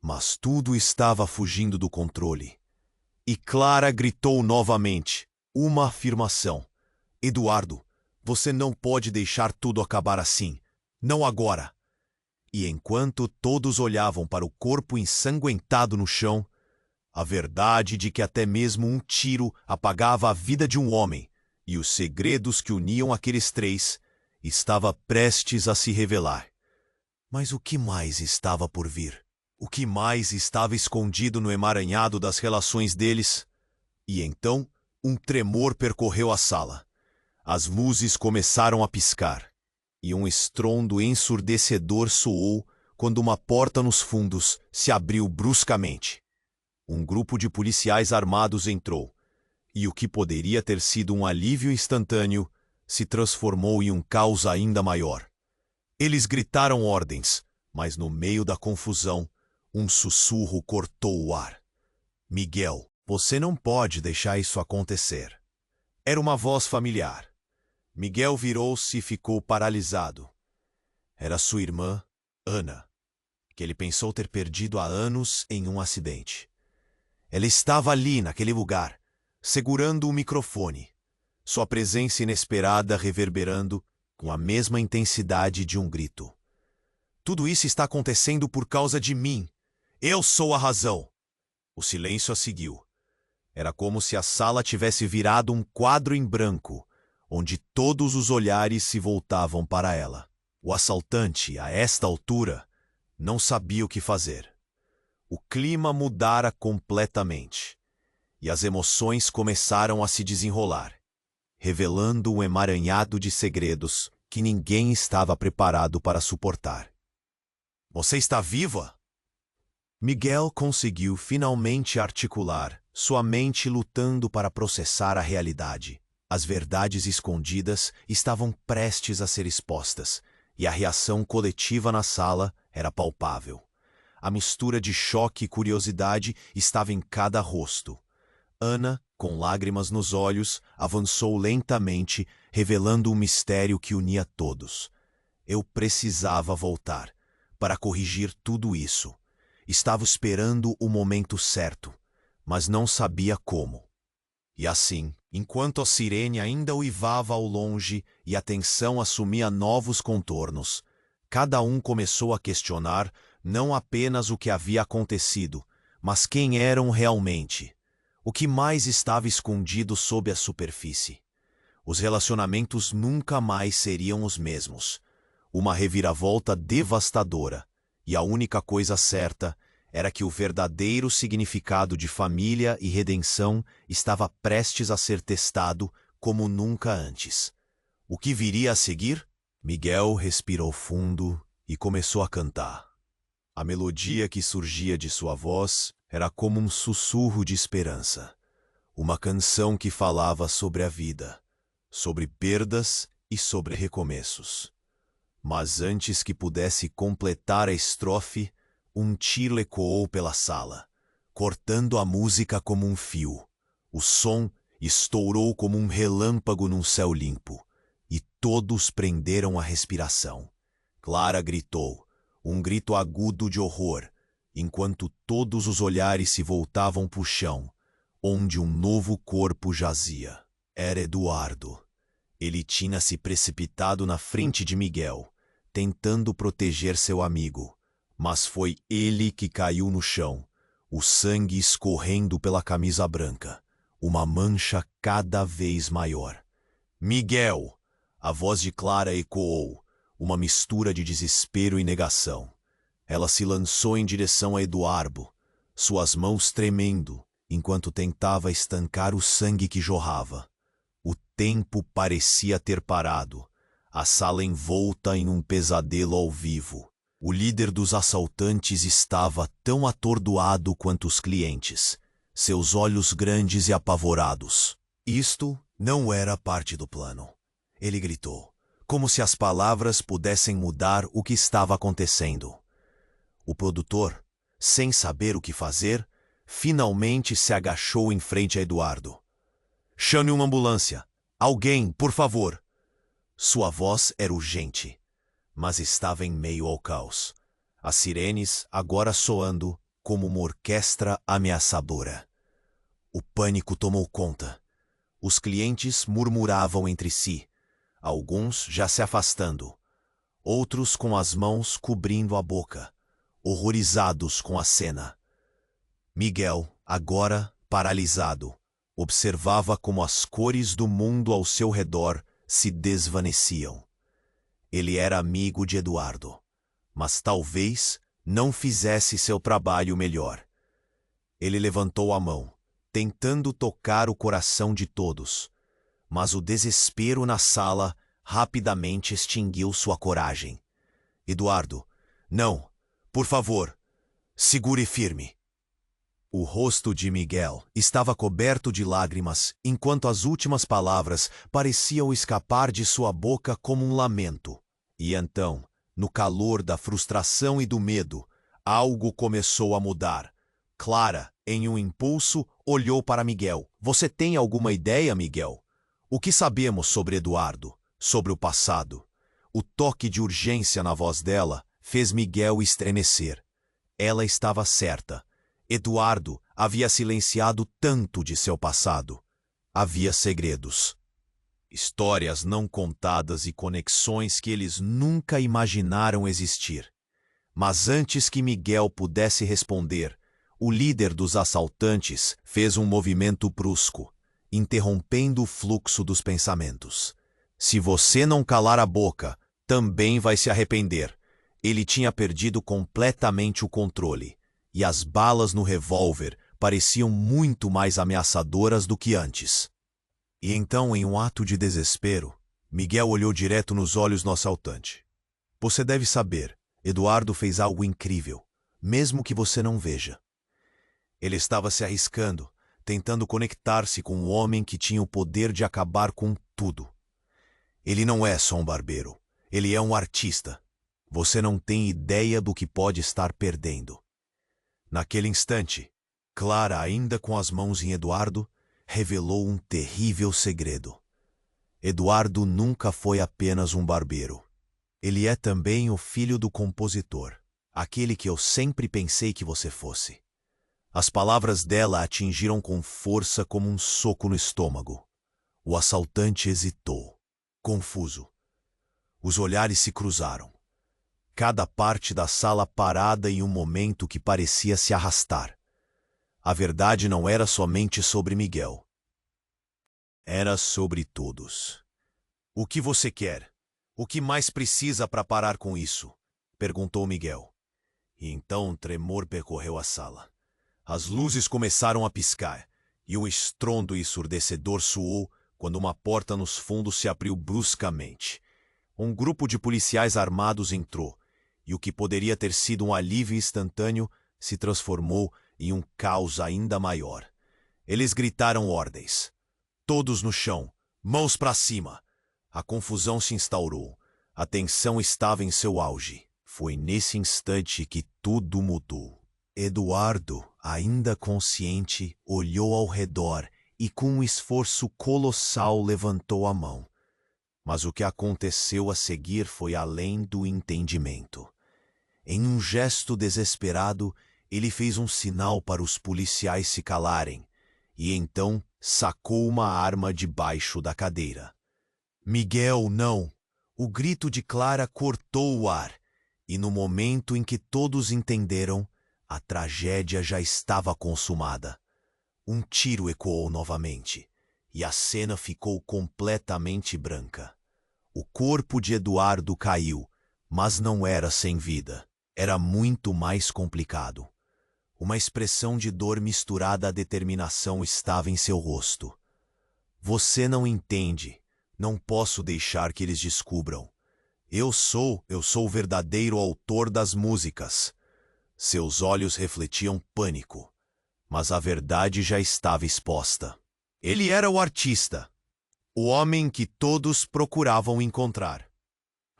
Mas tudo estava fugindo do controle. E Clara gritou novamente, uma afirmação. Eduardo, você não pode deixar tudo acabar assim. Não agora. E enquanto todos olhavam para o corpo ensanguentado no chão, a verdade de que até mesmo um tiro apagava a vida de um homem e os segredos que uniam aqueles três estava prestes a se revelar. Mas o que mais estava por vir? O que mais estava escondido no emaranhado das relações deles? E então, um tremor percorreu a sala. As luzes começaram a piscar. E um estrondo ensurdecedor soou quando uma porta nos fundos se abriu bruscamente. Um grupo de policiais armados entrou, e o que poderia ter sido um alívio instantâneo se transformou em um caos ainda maior. Eles gritaram ordens, mas no meio da confusão, um sussurro cortou o ar. Miguel, você não pode deixar isso acontecer. Era uma voz familiar. Miguel virou-se e ficou paralisado. Era sua irmã, Ana, que ele pensou ter perdido há anos em um acidente. Ela estava ali, naquele lugar, segurando o microfone, sua presença inesperada reverberando com a mesma intensidade de um grito. Tudo isso está acontecendo por causa de mim. Eu sou a razão. O silêncio a seguiu. Era como se a sala tivesse virado um quadro em branco, onde todos os olhares se voltavam para ela. O assaltante, a esta altura, não sabia o que fazer. O clima mudara completamente, e as emoções começaram a se desenrolar, revelando um emaranhado de segredos que ninguém estava preparado para suportar. Você está viva? Miguel conseguiu finalmente articular, sua mente lutando para processar a realidade. As verdades escondidas estavam prestes a ser expostas, e a reação coletiva na sala era palpável. A mistura de choque e curiosidade estava em cada rosto. Ana, com lágrimas nos olhos, avançou lentamente, revelando um mistério que unia todos. Eu precisava voltar, para corrigir tudo isso. Estava esperando o momento certo, mas não sabia como. E assim, enquanto a sirene ainda uivava ao longe e a tensão assumia novos contornos, cada um começou a questionar não apenas o que havia acontecido, mas quem eram realmente. O que mais estava escondido sob a superfície? Os relacionamentos nunca mais seriam os mesmos. Uma reviravolta devastadora, e a única coisa certa era que o verdadeiro significado de família e redenção estava prestes a ser testado como nunca antes. O que viria a seguir? Miguel respirou fundo e começou a cantar. A melodia que surgia de sua voz era como um sussurro de esperança. Uma canção que falava sobre a vida, sobre perdas e sobre recomeços. Mas antes que pudesse completar a estrofe, um tiro ecoou pela sala, cortando a música como um fio. O som estourou como um relâmpago num céu limpo, e todos prenderam a respiração. Clara gritou, um grito agudo de horror, enquanto todos os olhares se voltavam para o chão, onde um novo corpo jazia. Era Eduardo. Ele tinha se precipitado na frente de Miguel, tentando proteger seu amigo, mas foi ele que caiu no chão, o sangue escorrendo pela camisa branca, uma mancha cada vez maior. Miguel! A voz de Clara ecoou, uma mistura de desespero e negação. Ela se lançou em direção a Eduardo, suas mãos tremendo, enquanto tentava estancar o sangue que jorrava. O tempo parecia ter parado, a sala envolta em um pesadelo ao vivo. O líder dos assaltantes estava tão atordoado quanto os clientes, seus olhos grandes e apavorados. Isto não era parte do plano. Ele gritou, como se as palavras pudessem mudar o que estava acontecendo. O produtor, sem saber o que fazer, finalmente se agachou em frente a Eduardo. Chame uma ambulância. Alguém, por favor. Sua voz era urgente, mas estava em meio ao caos. As sirenes agora soando como uma orquestra ameaçadora. O pânico tomou conta. Os clientes murmuravam entre si, alguns já se afastando, outros com as mãos cobrindo a boca, horrorizados com a cena. Miguel, agora paralisado, observava como as cores do mundo ao seu redor se desvaneciam. Ele era amigo de Eduardo, mas talvez não fizesse seu trabalho melhor. Ele levantou a mão, tentando tocar o coração de todos, mas o desespero na sala rapidamente extinguiu sua coragem. Eduardo, não, por favor, segure firme. O rosto de Miguel estava coberto de lágrimas, enquanto as últimas palavras pareciam escapar de sua boca como um lamento. E então, no calor da frustração e do medo, algo começou a mudar. Clara, em um impulso, olhou para Miguel. Você tem alguma ideia, Miguel? O que sabemos sobre Eduardo, sobre o passado? O toque de urgência na voz dela fez Miguel estremecer. Ela estava certa. Eduardo havia silenciado tanto de seu passado. Havia segredos, histórias não contadas e conexões que eles nunca imaginaram existir. Mas antes que Miguel pudesse responder, o líder dos assaltantes fez um movimento brusco, interrompendo o fluxo dos pensamentos. Se você não calar a boca, também vai se arrepender. Ele tinha perdido completamente o controle, e as balas no revólver pareciam muito mais ameaçadoras do que antes. E então, em um ato de desespero, Miguel olhou direto nos olhos do assaltante. Você deve saber, Eduardo fez algo incrível, mesmo que você não veja. Ele estava se arriscando, tentando conectar-se com um homem que tinha o poder de acabar com tudo. Ele não é só um barbeiro. Ele é um artista. Você não tem ideia do que pode estar perdendo. Naquele instante, Clara, ainda com as mãos em Eduardo, revelou um terrível segredo. Eduardo nunca foi apenas um barbeiro. Ele é também o filho do compositor, aquele que eu sempre pensei que você fosse. As palavras dela atingiram com força como um soco no estômago. O assaltante hesitou, confuso. Os olhares se cruzaram. Cada parte da sala parada em um momento que parecia se arrastar. A verdade não era somente sobre Miguel. Era sobre todos. O que você quer? O que mais precisa para parar com isso? Perguntou Miguel. E então um tremor percorreu a sala. As luzes começaram a piscar, e um estrondo ensurdecedor soou quando uma porta nos fundos se abriu bruscamente. Um grupo de policiais armados entrou, e o que poderia ter sido um alívio instantâneo se transformou em um caos ainda maior. Eles gritaram ordens. Todos no chão, mãos para cima. A confusão se instaurou. A tensão estava em seu auge. Foi nesse instante que tudo mudou. Eduardo, ainda consciente, olhou ao redor e com um esforço colossal levantou a mão. Mas o que aconteceu a seguir foi além do entendimento. Em um gesto desesperado, ele fez um sinal para os policiais se calarem, e então sacou uma arma debaixo da cadeira. Miguel, não! O grito de Clara cortou o ar, e no momento em que todos entenderam, a tragédia já estava consumada. Um tiro ecoou novamente, e a cena ficou completamente branca. O corpo de Eduardo caiu, mas não era sem vida. Era muito mais complicado. Uma expressão de dor misturada à determinação estava em seu rosto. Você não entende. Não posso deixar que eles descubram. Eu sou o verdadeiro autor das músicas. Seus olhos refletiam pânico, mas a verdade já estava exposta. Ele era o artista, o homem que todos procuravam encontrar.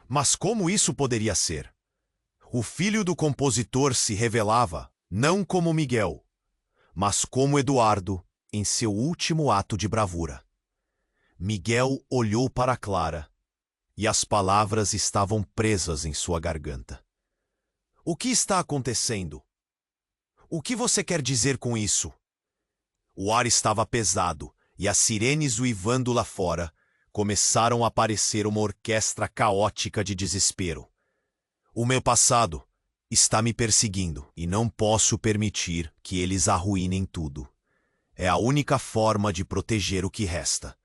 Mas como isso poderia ser? O filho do compositor se revelava não como Miguel, mas como Eduardo em seu último ato de bravura. Miguel olhou para Clara, e as palavras estavam presas em sua garganta. O que está acontecendo? O que você quer dizer com isso? O ar estava pesado, e as sirenes uivando lá fora começaram a parecer uma orquestra caótica de desespero. O meu passado está me perseguindo, e não posso permitir que eles arruinem tudo. É a única forma de proteger o que resta.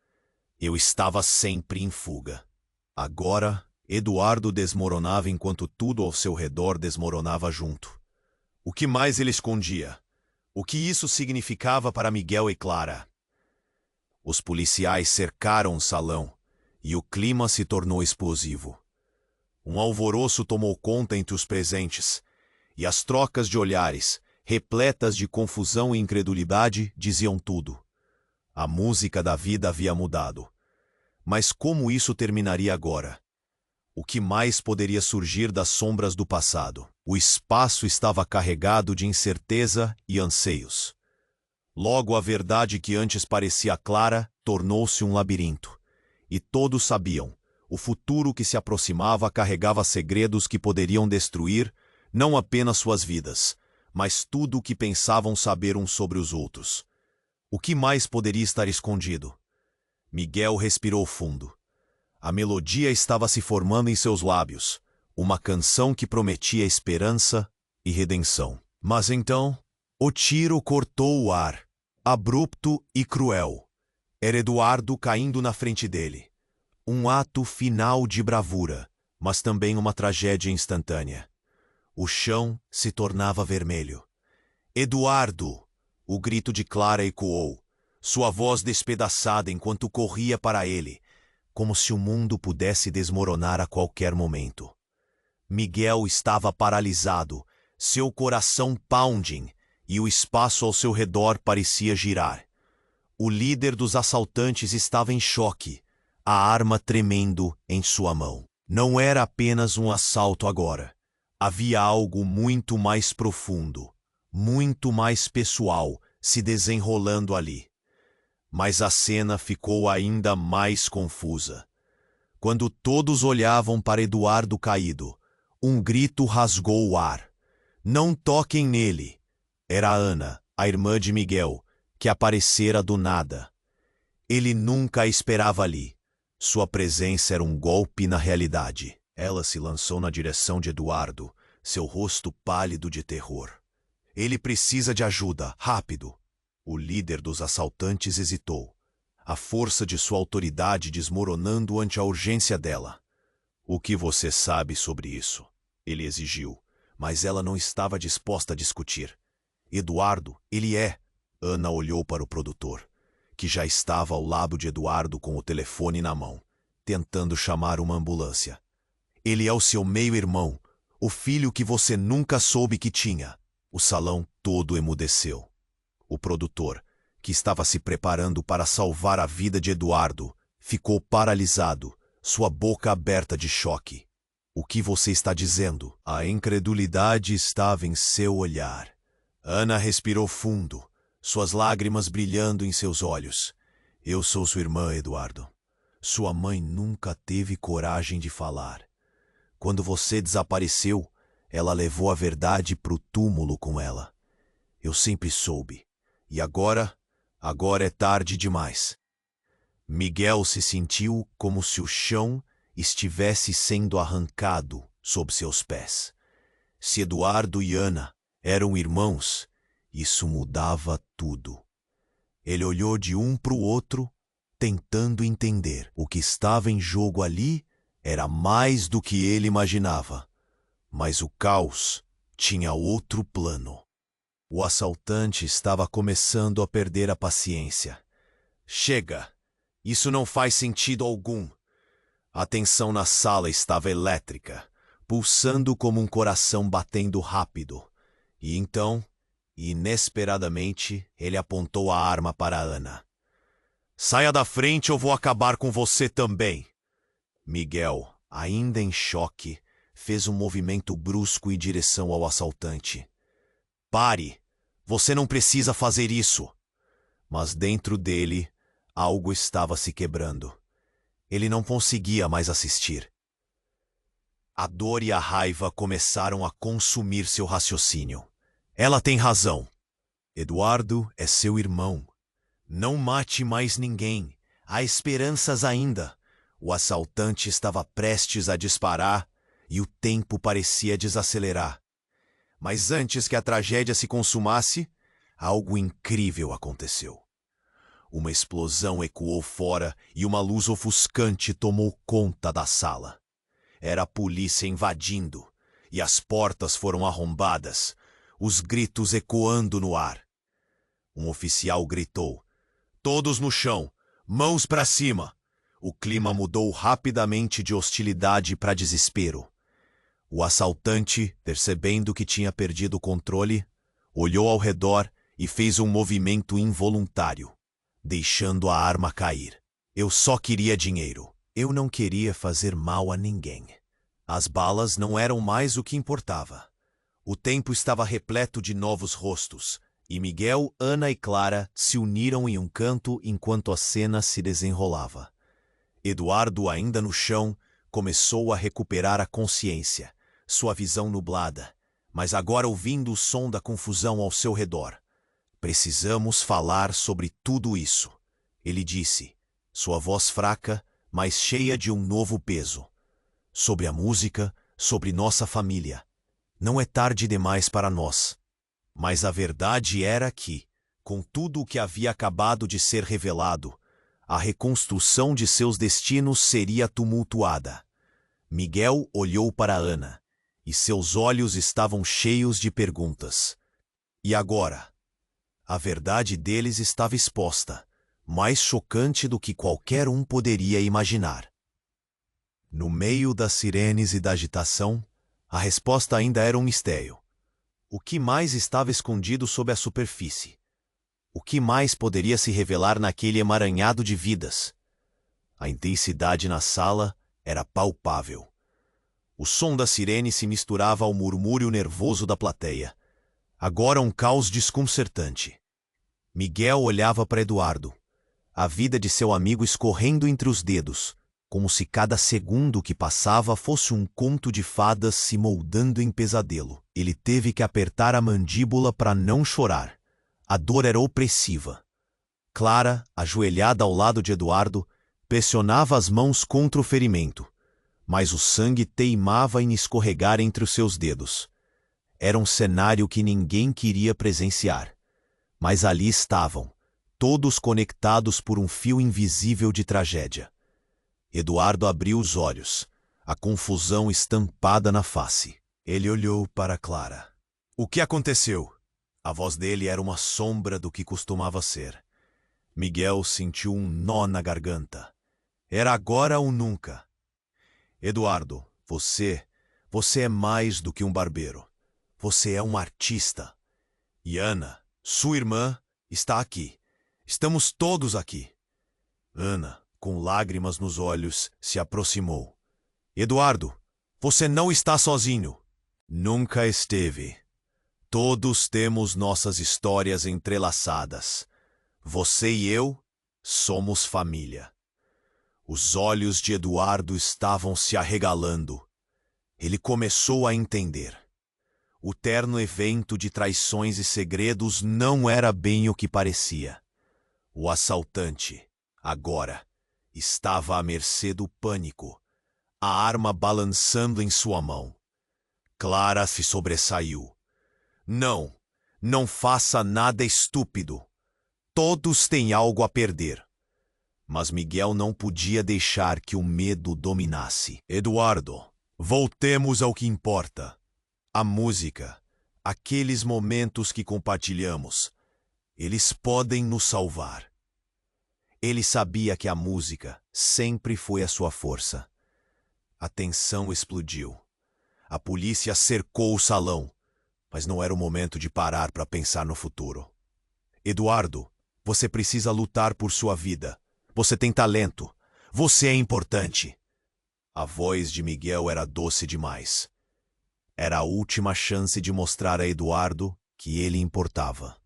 Eu estava sempre em fuga. Agora, Eduardo desmoronava enquanto tudo ao seu redor desmoronava junto. O que mais ele escondia? O que isso significava para Miguel e Clara? Os policiais cercaram o salão e o clima se tornou explosivo. Um alvoroço tomou conta entre os presentes, e as trocas de olhares, repletas de confusão e incredulidade, diziam tudo. A música da vida havia mudado. Mas como isso terminaria agora? O que mais poderia surgir das sombras do passado? O espaço estava carregado de incerteza e anseios. Logo a verdade que antes parecia clara tornou-se um labirinto. E todos sabiam, o futuro que se aproximava carregava segredos que poderiam destruir não apenas suas vidas, mas tudo o que pensavam saber uns sobre os outros. O que mais poderia estar escondido? Miguel respirou fundo. A melodia estava se formando em seus lábios, uma canção que prometia esperança e redenção. Mas então, o tiro cortou o ar, abrupto e cruel. Era Eduardo caindo na frente dele. Um ato final de bravura, mas também uma tragédia instantânea. O chão se tornava vermelho. Eduardo! O grito de Clara ecoou, sua voz despedaçada enquanto corria para ele, como se o mundo pudesse desmoronar a qualquer momento. Miguel estava paralisado, seu coração pounding, e o espaço ao seu redor parecia girar. O líder dos assaltantes estava em choque, a arma tremendo em sua mão. Não era apenas um assalto agora. Havia algo muito mais profundo, muito mais pessoal se desenrolando ali. Mas a cena ficou ainda mais confusa. Quando todos olhavam para Eduardo caído, um grito rasgou o ar. Não toquem nele! Era Ana, a irmã de Miguel, que aparecera do nada. Ele nunca a esperava ali. Sua presença era um golpe na realidade. Ela se lançou na direção de Eduardo, seu rosto pálido de terror. Ele precisa de ajuda, rápido. O líder dos assaltantes hesitou, a força de sua autoridade desmoronando ante a urgência dela. O que você sabe sobre isso? Ele exigiu, mas ela não estava disposta a discutir. Eduardo, ele é. Ana olhou para o produtor, que já estava ao lado de Eduardo com o telefone na mão, tentando chamar uma ambulância. Ele é o seu meio-irmão, o filho que você nunca soube que tinha. O salão todo emudeceu. O produtor, que estava se preparando para salvar a vida de Eduardo, ficou paralisado, sua boca aberta de choque. O que você está dizendo? A incredulidade estava em seu olhar. Ana respirou fundo, suas lágrimas brilhando em seus olhos. Eu sou sua irmã, Eduardo. Sua mãe nunca teve coragem de falar. Quando você desapareceu, ela levou a verdade para o túmulo com ela. Eu sempre soube. E agora é tarde demais. Miguel se sentiu como se o chão estivesse sendo arrancado sob seus pés. Se Eduardo e Ana eram irmãos, isso mudava tudo. Ele olhou de um para o outro, tentando entender. O que estava em jogo ali era mais do que ele imaginava. Mas o caos tinha outro plano. O assaltante estava começando a perder a paciência. Chega! Isso não faz sentido algum. A tensão na sala estava elétrica, pulsando como um coração batendo rápido. E então, inesperadamente, ele apontou a arma para Ana. Saia da frente ou vou acabar com você também. Miguel, ainda em choque, fez um movimento brusco em direção ao assaltante. Pare! Você não precisa fazer isso! Mas dentro dele, algo estava se quebrando. Ele não conseguia mais assistir. A dor e a raiva começaram a consumir seu raciocínio. Ela tem razão. Eduardo é seu irmão. Não mate mais ninguém. Há esperanças ainda. O assaltante estava prestes a disparar e o tempo parecia desacelerar. Mas antes que a tragédia se consumasse, algo incrível aconteceu. Uma explosão ecoou fora e uma luz ofuscante tomou conta da sala. Era a polícia invadindo, e as portas foram arrombadas, os gritos ecoando no ar. Um oficial gritou: "Todos no chão, mãos para cima!" O clima mudou rapidamente de hostilidade para desespero. O assaltante, percebendo que tinha perdido o controle, olhou ao redor e fez um movimento involuntário, deixando a arma cair. Eu só queria dinheiro. Eu não queria fazer mal a ninguém. As balas não eram mais o que importava. O tempo estava repleto de novos rostos, e Miguel, Ana e Clara se uniram em um canto enquanto a cena se desenrolava. Eduardo, ainda no chão, começou a recuperar a consciência, sua visão nublada, mas agora ouvindo o som da confusão ao seu redor. Precisamos falar sobre tudo isso, ele disse, sua voz fraca, mas cheia de um novo peso. Sobre a música, sobre nossa família. Não é tarde demais para nós. Mas a verdade era que, com tudo o que havia acabado de ser revelado, a reconstrução de seus destinos seria tumultuada. Miguel olhou para Ana, e seus olhos estavam cheios de perguntas. E agora? A verdade deles estava exposta, mais chocante do que qualquer um poderia imaginar. No meio das sirenes e da agitação, a resposta ainda era um mistério. O que mais estava escondido sob a superfície? O que mais poderia se revelar naquele emaranhado de vidas? A intensidade na sala era palpável. O som da sirene se misturava ao murmúrio nervoso da plateia. Agora um caos desconcertante. Miguel olhava para Eduardo, a vida de seu amigo escorrendo entre os dedos, como se cada segundo que passava fosse um conto de fadas se moldando em pesadelo. Ele teve que apertar a mandíbula para não chorar. A dor era opressiva. Clara, ajoelhada ao lado de Eduardo, pressionava as mãos contra o ferimento, mas o sangue teimava em escorregar entre os seus dedos. Era um cenário que ninguém queria presenciar. Mas ali estavam, todos conectados por um fio invisível de tragédia. Eduardo abriu os olhos, a confusão estampada na face. Ele olhou para Clara. O que aconteceu? A voz dele era uma sombra do que costumava ser. Miguel sentiu um nó na garganta. Era agora ou nunca. Eduardo, você é mais do que um barbeiro. Você é um artista. E Ana, sua irmã, está aqui. Estamos todos aqui. Ana, com lágrimas nos olhos, se aproximou. Eduardo, você não está sozinho. Nunca esteve. Todos temos nossas histórias entrelaçadas. Você e eu somos família. Os olhos de Eduardo estavam se arregalando. Ele começou a entender. O terno evento de traições e segredos não era bem o que parecia. O assaltante, agora, estava à mercê do pânico, a arma balançando em sua mão. Clara se sobressaiu. Não, não faça nada estúpido. Todos têm algo a perder. Mas Miguel não podia deixar que o medo dominasse. Eduardo, voltemos ao que importa. A música, aqueles momentos que compartilhamos, eles podem nos salvar. Ele sabia que a música sempre foi a sua força. A tensão explodiu. A polícia cercou o salão, mas não era o momento de parar para pensar no futuro. Eduardo, você precisa lutar por sua vida. Você tem talento. Você é importante. A voz de Miguel era doce demais. Era a última chance de mostrar a Eduardo que ele importava.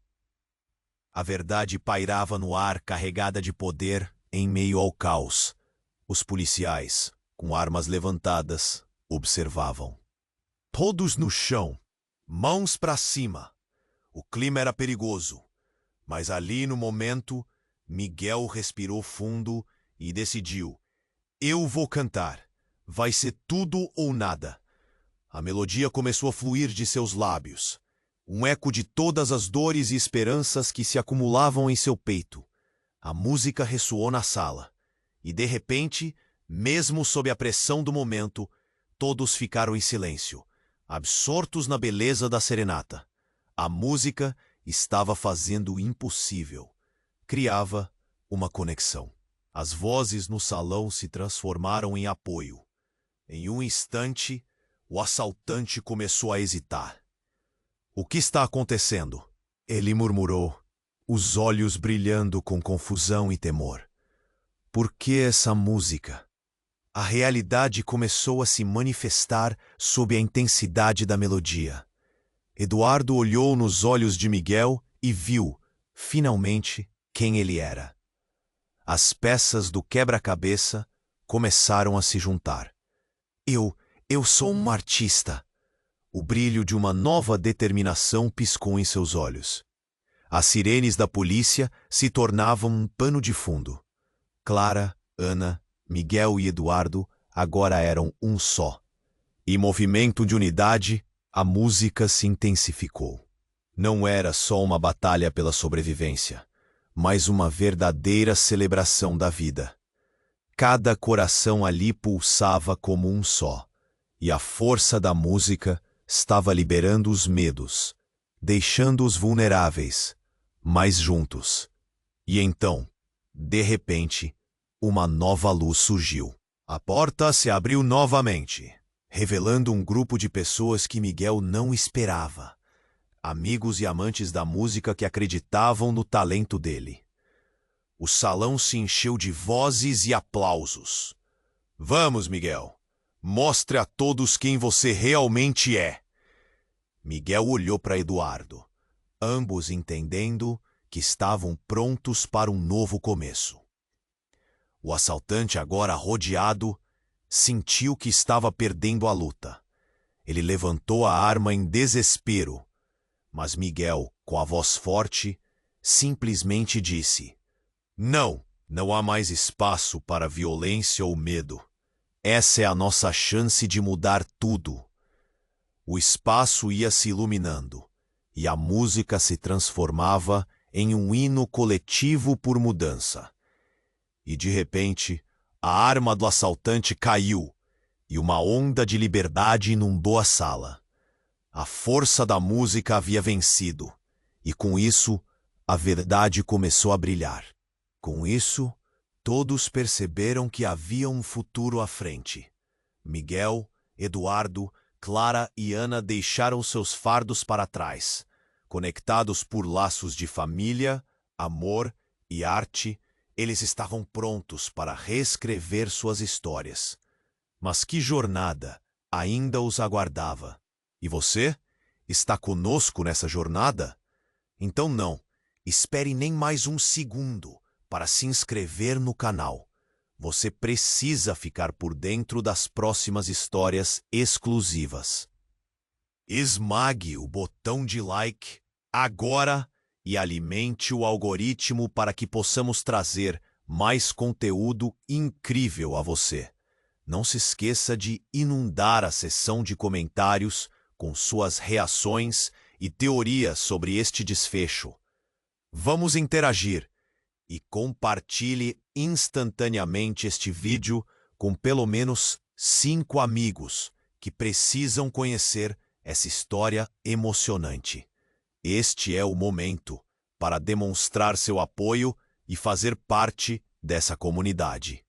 A verdade pairava no ar carregada de poder em meio ao caos. Os policiais, com armas levantadas, observavam. Todos no chão, mãos para cima. O clima era perigoso, mas ali no momento, Miguel respirou fundo e decidiu. Eu vou cantar. Vai ser tudo ou nada. A melodia começou a fluir de seus lábios, um eco de todas as dores e esperanças que se acumulavam em seu peito. A música ressoou na sala, e de repente, mesmo sob a pressão do momento, todos ficaram em silêncio, absortos na beleza da serenata. A música estava fazendo o impossível. Criava uma conexão. As vozes no salão se transformaram em apoio. Em um instante, o assaltante começou a hesitar. O que está acontecendo? Ele murmurou, os olhos brilhando com confusão e temor. Por que essa música? A realidade começou a se manifestar sob a intensidade da melodia. Eduardo olhou nos olhos de Miguel e viu, finalmente, quem ele era. As peças do quebra-cabeça começaram a se juntar. Eu sou um artista. O brilho de uma nova determinação piscou em seus olhos. As sirenes da polícia se tornavam um pano de fundo. Clara, Ana, Miguel e Eduardo agora eram um só. Em movimento de unidade, a música se intensificou. Não era só uma batalha pela sobrevivência, mas uma verdadeira celebração da vida. Cada coração ali pulsava como um só, e a força da música estava liberando os medos, deixando-os vulneráveis, mas juntos. E então, de repente, uma nova luz surgiu. A porta se abriu novamente, revelando um grupo de pessoas que Miguel não esperava. Amigos e amantes da música que acreditavam no talento dele. O salão se encheu de vozes e aplausos. Vamos, Miguel! Mostre a todos quem você realmente é. Miguel olhou para Eduardo, ambos entendendo que estavam prontos para um novo começo. O assaltante, agora rodeado, sentiu que estava perdendo a luta. Ele levantou a arma em desespero, mas Miguel, com a voz forte, simplesmente disse: Não, não há mais espaço para violência ou medo. Essa é a nossa chance de mudar tudo. O espaço ia se iluminando, e a música se transformava em um hino coletivo por mudança. E de repente, a arma do assaltante caiu, e uma onda de liberdade inundou a sala. A força da música havia vencido, e com isso, a verdade começou a brilhar. Com isso, todos perceberam que havia um futuro à frente. Miguel, Eduardo, Clara e Ana deixaram seus fardos para trás. Conectados por laços de família, amor e arte, eles estavam prontos para reescrever suas histórias. Mas que jornada ainda os aguardava? E você? Está conosco nessa jornada? Então não, espere nem mais um segundo para se inscrever no canal. Você precisa ficar por dentro das próximas histórias exclusivas. Esmague o botão de like agora e alimente o algoritmo para que possamos trazer mais conteúdo incrível a você. Não se esqueça de inundar a seção de comentários com suas reações e teorias sobre este desfecho. Vamos interagir e compartilhe instantaneamente este vídeo com pelo menos 5 amigos que precisam conhecer essa história emocionante. Este é o momento para demonstrar seu apoio e fazer parte dessa comunidade.